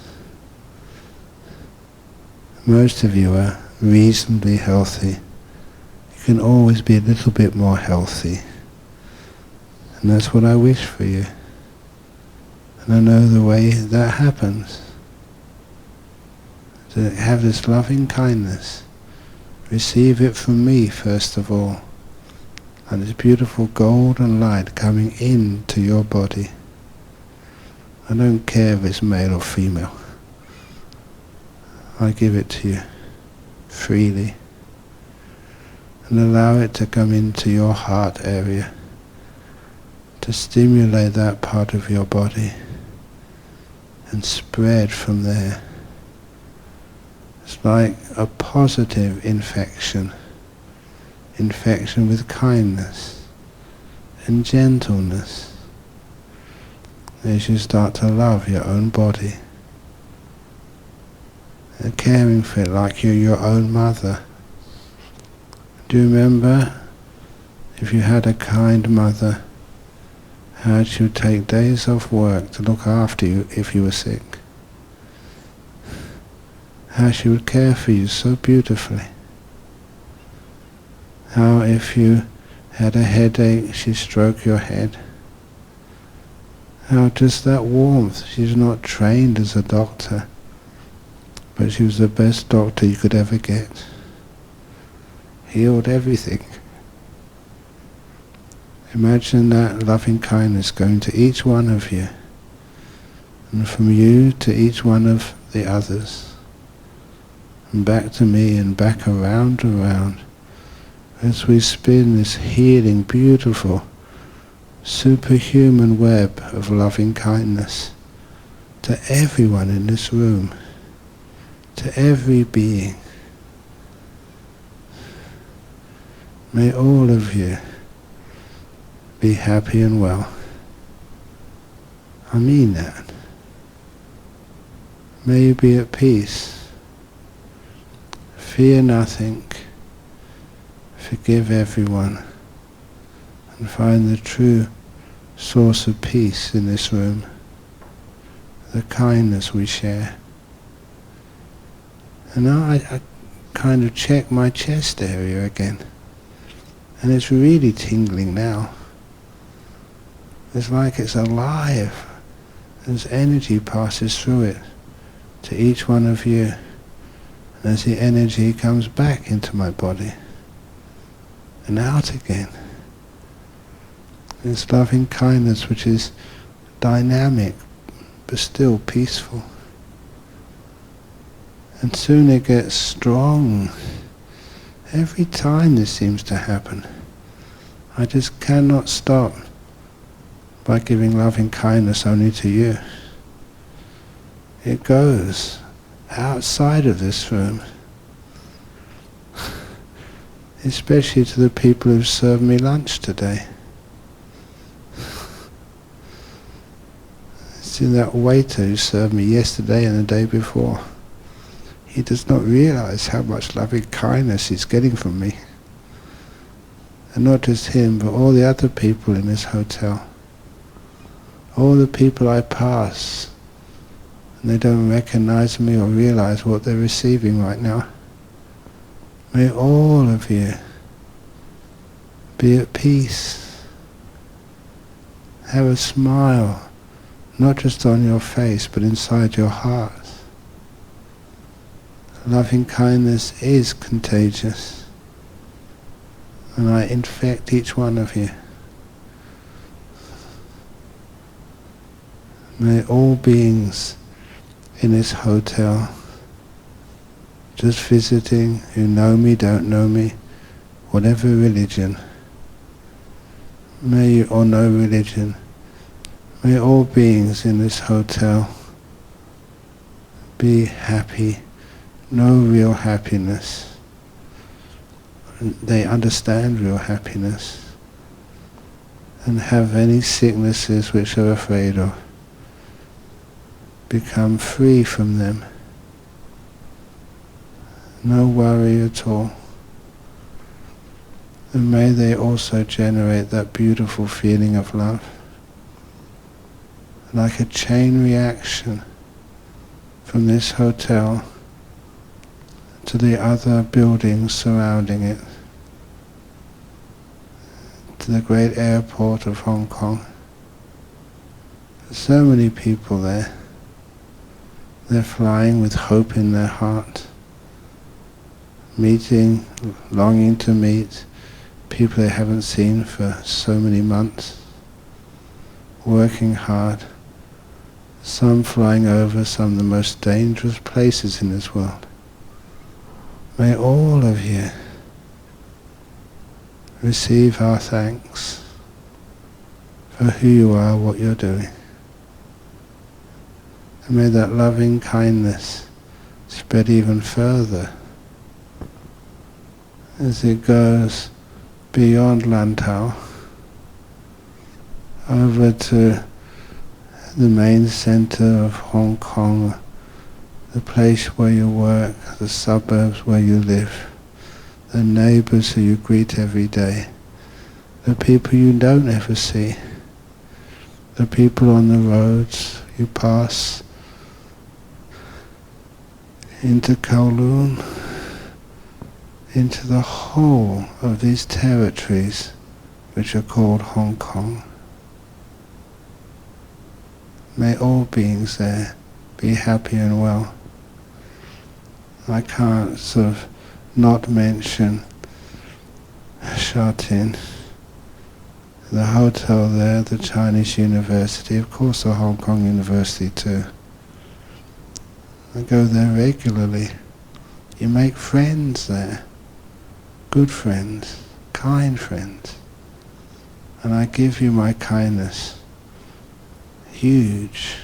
Most of you are reasonably healthy. You can always be a little bit more healthy. And that's what I wish for you. And I know the way that happens. To have this loving kindness. Receive it from me first of all. And this beautiful golden light coming into your body. I don't care if it's male or female. I give it to you freely, and allow it to come into your heart area to stimulate that part of your body and spread from there. It's like a positive infection with kindness and gentleness as you start to love your own body and caring for it like you're your own mother. Do you remember, if you had a kind mother, how she would take days off work to look after you if you were sick? How she would care for you so beautifully. How if you had a headache, she'd stroke your head. How just that warmth. She's not trained as a doctor, but she was the best doctor you could ever get. Healed everything. Imagine that loving kindness going to each one of you, and from you to each one of the others, and back to me, and back around and around, as we spin this healing, beautiful, superhuman web of loving kindness to everyone in this room, to every being. May all of you be happy and well. I mean that. May you be at peace. Fear nothing. Forgive everyone. And find the true source of peace in this room. The kindness we share. And now I kind of check my chest area again. And it's really tingling now. It's like it's alive. As energy passes through it to each one of you. And as the energy comes back into my body and out again. This loving kindness which is dynamic but still peaceful. And soon it gets strong. Every time this seems to happen, I just cannot stop by giving loving kindness only to you. It goes outside of this room, especially to the people who served me lunch today. See that waiter who served me yesterday and the day before. He does not realize how much loving kindness he's getting from me. And not just him, but all the other people in this hotel. All the people I pass, and they don't recognize me or realize what they're receiving right now. May all of you be at peace. Have a smile, not just on your face, but inside your heart. Loving kindness is contagious, and I infect each one of you. May all beings in this hotel, just visiting, who know me, don't know me, whatever religion, may you, or no religion, may all beings in this hotel be happy, know real happiness. They understand real happiness, and have any sicknesses which they're afraid of become free from them. No worry at all. And may they also generate that beautiful feeling of love, like a chain reaction from this hotel to the other buildings surrounding it, to the great airport of Hong Kong. So many people there. They're flying with hope in their heart, meeting, longing to meet people they haven't seen for so many months, working hard. some flying over some of the most dangerous places in this world. May all of you receive our thanks for who you are, what you're doing. And may that loving kindness spread even further as it goes beyond Lantau over to the main center of Hong Kong, the place where you work, the suburbs where you live, the neighbors who you greet every day, the people you don't ever see, the people on the roads you pass, into Kowloon, into the whole of these territories which are called Hong Kong. May all beings there be happy and well. I can't sort of not mention Sha Tin, the hotel there, the Chinese University, of course the Hong Kong University too. I go there regularly. You make friends there, good friends, kind friends. And I give you my kindness, huge.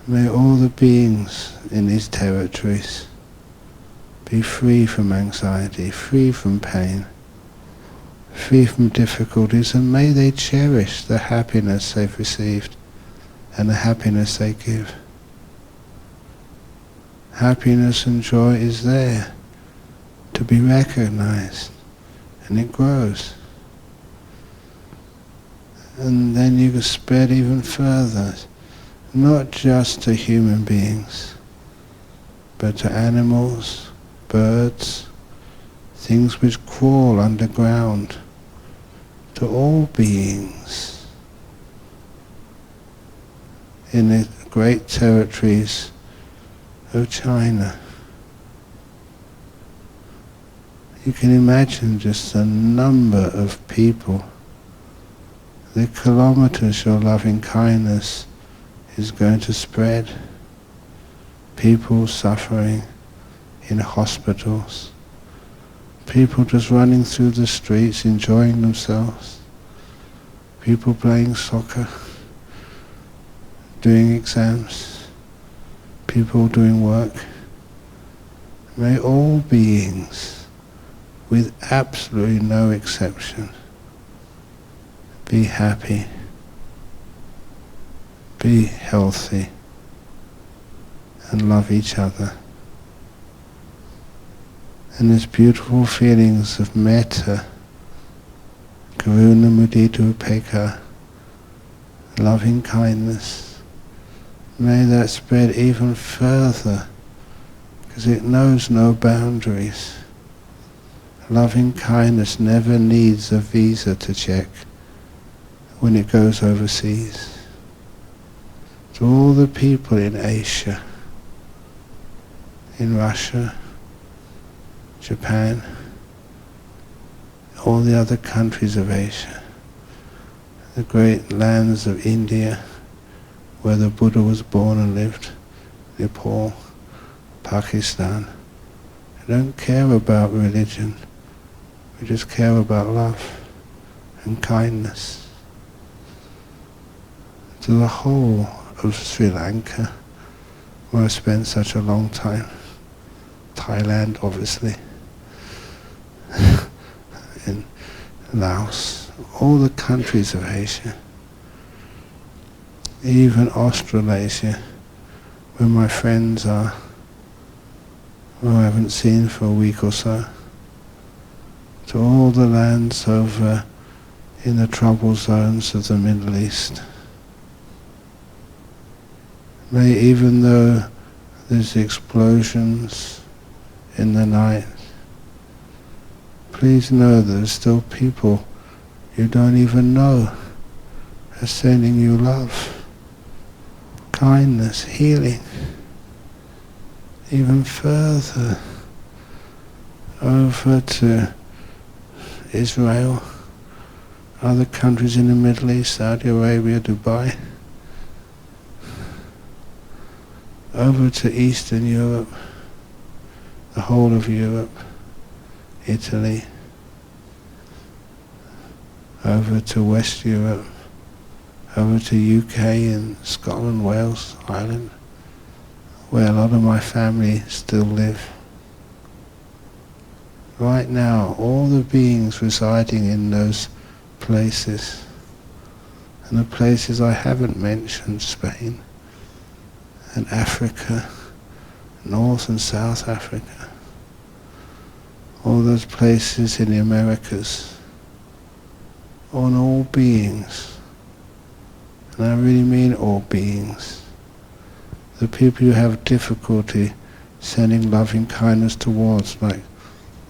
May all the beings in these territories be free from anxiety, free from pain, free from difficulties, and may they cherish the happiness they've received and the happiness they give. Happiness and joy is there to be recognized, and it grows. And then you can spread even further, not just to human beings, but to animals, birds, things which crawl underground, to all beings in the great territories of China. You can imagine just the number of people, the kilometers your loving kindness is going to spread. People suffering in hospitals, people just running through the streets enjoying themselves, people playing soccer, doing exams, people doing work. May all beings, with absolutely no exception, be happy, be healthy, and love each other. And these beautiful feelings of metta, karuna mudita upekkha, loving kindness, may that spread even further, because it knows no boundaries. Loving kindness never needs a visa to check when it goes overseas. To all the people in Asia, in Russia, Japan, all the other countries of Asia, the great lands of India, where the Buddha was born and lived, Nepal, Pakistan. We don't care about religion, we just care about love and kindness. To the whole of Sri Lanka, where I spent such a long time, Thailand obviously, in Laos, all the countries of Asia, even Australasia, where my friends are, who I haven't seen for a week or so, to all the lands over in the trouble zones of the Middle East. May, even though there's explosions in the night, please know that there's still people you don't even know are sending you love, kindness, healing. Even further over to Israel, other countries in the Middle East, Saudi Arabia, Dubai. over to Eastern Europe, the whole of Europe, Italy, over to West Europe, over to UK and Scotland, Wales, Ireland, where a lot of my family still live. Right now, all the beings residing in those places, and the places I haven't mentioned, Spain and Africa, North and South Africa, all those places in the Americas, on all beings, and I really mean all beings, the people who have difficulty sending loving kindness towards, like,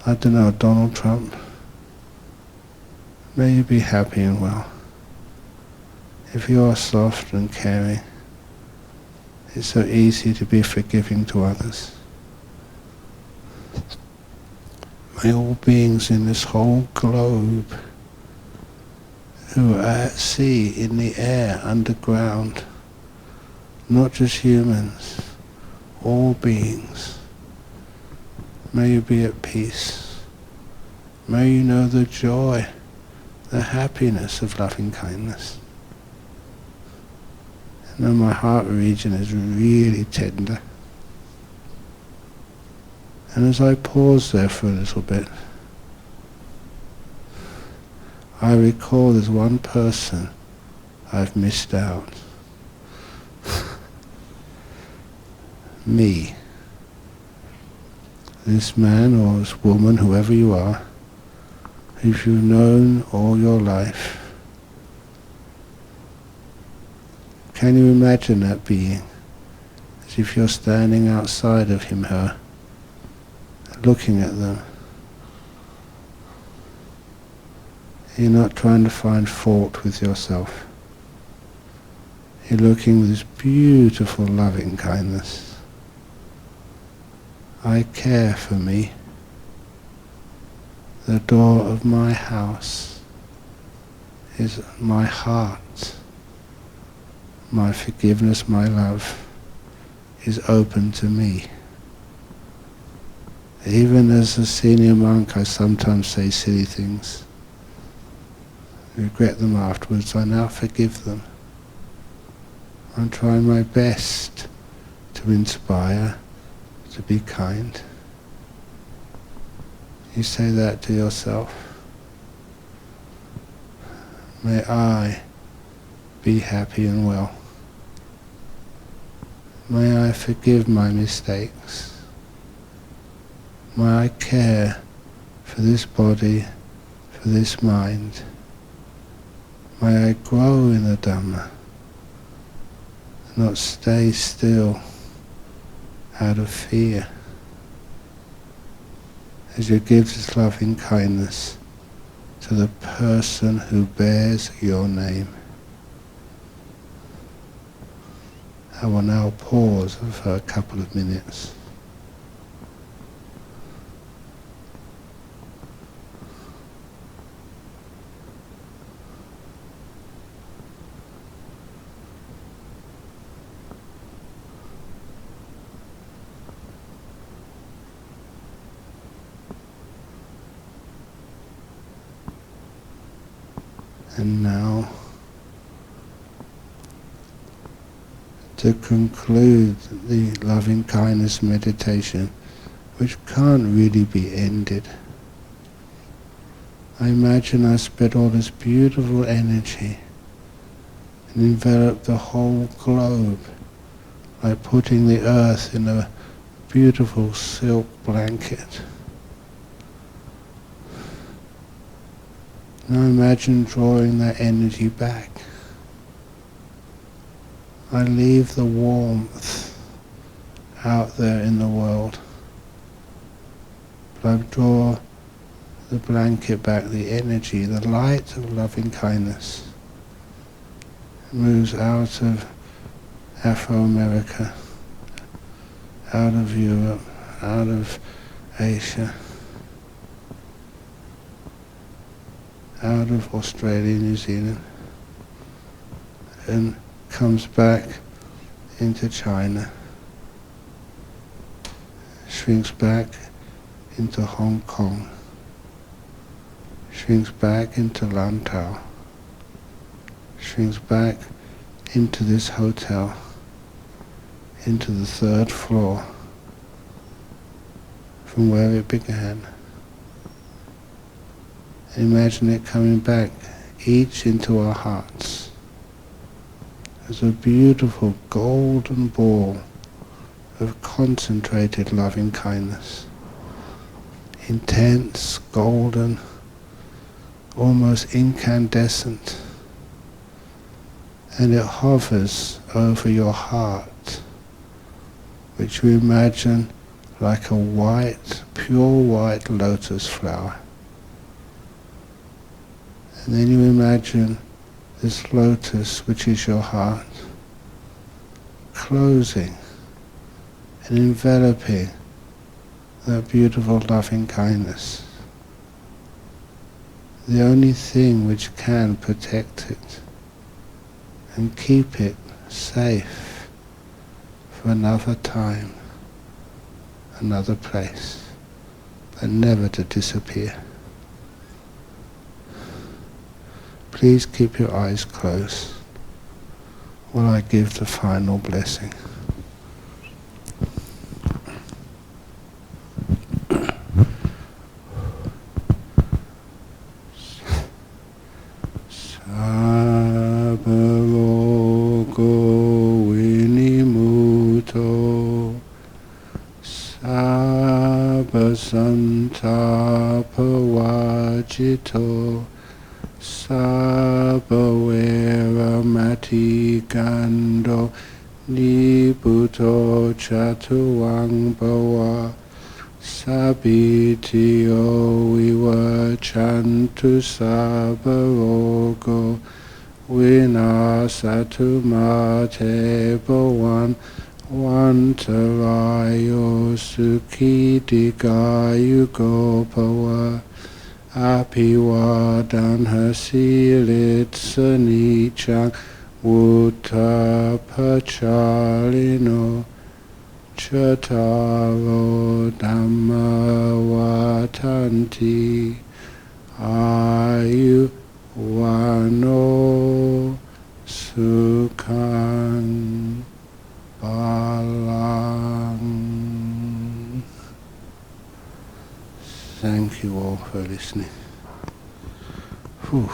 I don't know, Donald Trump, may you be happy and well. If you are soft and caring, it's so easy to be forgiving to others. May all beings in this whole globe who are at sea, in the air, underground, not just humans, all beings, may you be at peace. May you know the joy, the happiness of loving kindness. I know my heart region is really tender. And as I pause there for a little bit, I recall there's one person I've missed out. Me. This man or this woman, whoever you are, who you've known all your life. Can you imagine that being? As if you're standing outside of him, her, looking at them. You're not trying to find fault with yourself. You're looking with this beautiful loving kindness. I care for me. The door of my house is my heart. My forgiveness, my love is open to me. Even as a senior monk, I sometimes say silly things. Regret them afterwards. I now forgive them. I'm trying my best to inspire, to be kind. You say that to yourself. May I be happy and well. May I forgive my mistakes. May I care for this body, for this mind. May I grow in the Dhamma, not stay still out of fear. As you give this loving kindness to the person who bears your name. I will now pause for a couple of minutes. And now, to conclude the loving kindness meditation, which can't really be ended, I imagine I spread all this beautiful energy and envelop the whole globe like putting the earth in a beautiful silk blanket. Now imagine drawing that energy back. I leave the warmth out there in the world, but I draw the blanket back, the energy, the light of loving kindness. It moves out of Afro-America, out of Europe, out of Asia, out of Australia, New Zealand, and comes back into China, shrinks back into Hong Kong, shrinks back into Lantau, shrinks back into this hotel, into the 3rd floor, from where it began. Imagine it coming back, each into our hearts, as a beautiful golden ball of concentrated loving kindness. Intense, golden, almost incandescent. And it hovers over your heart, which you imagine like a white, pure white lotus flower. And then you imagine this lotus, which is your heart, closing and enveloping that beautiful loving kindness. The only thing which can protect it and keep it safe for another time, another place, but never to disappear. Please keep your eyes closed while I give the final blessing. Sabalogo vinimuto, sabasantapavajito, Sabavera matigando niputo chatuang bhava sabitio vivachantu sabavogo vinasatu mate bhavan vantarayo sukhi dikayugo bhava Apiwadan hasilit sanichang Uttapachalino Chataro Dhamma Vatanti Ayu Vano Sukhang Balang. Thank you all for listening. Whew.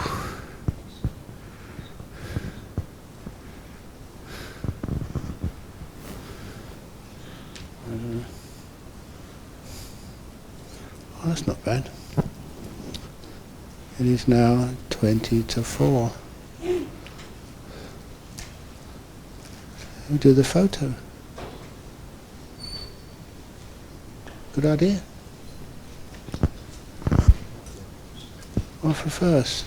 Oh, that's not bad. It is now 20 to 4. We'll do the photo. Good idea. Offer first.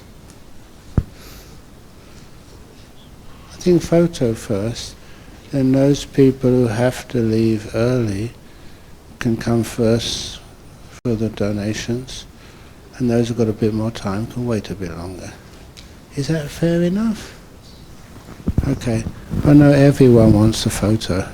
I think photo first, then those people who have to leave early can come first for the donations, and those who've got a bit more time can wait a bit longer. Is that fair enough? Okay. I know everyone wants a photo.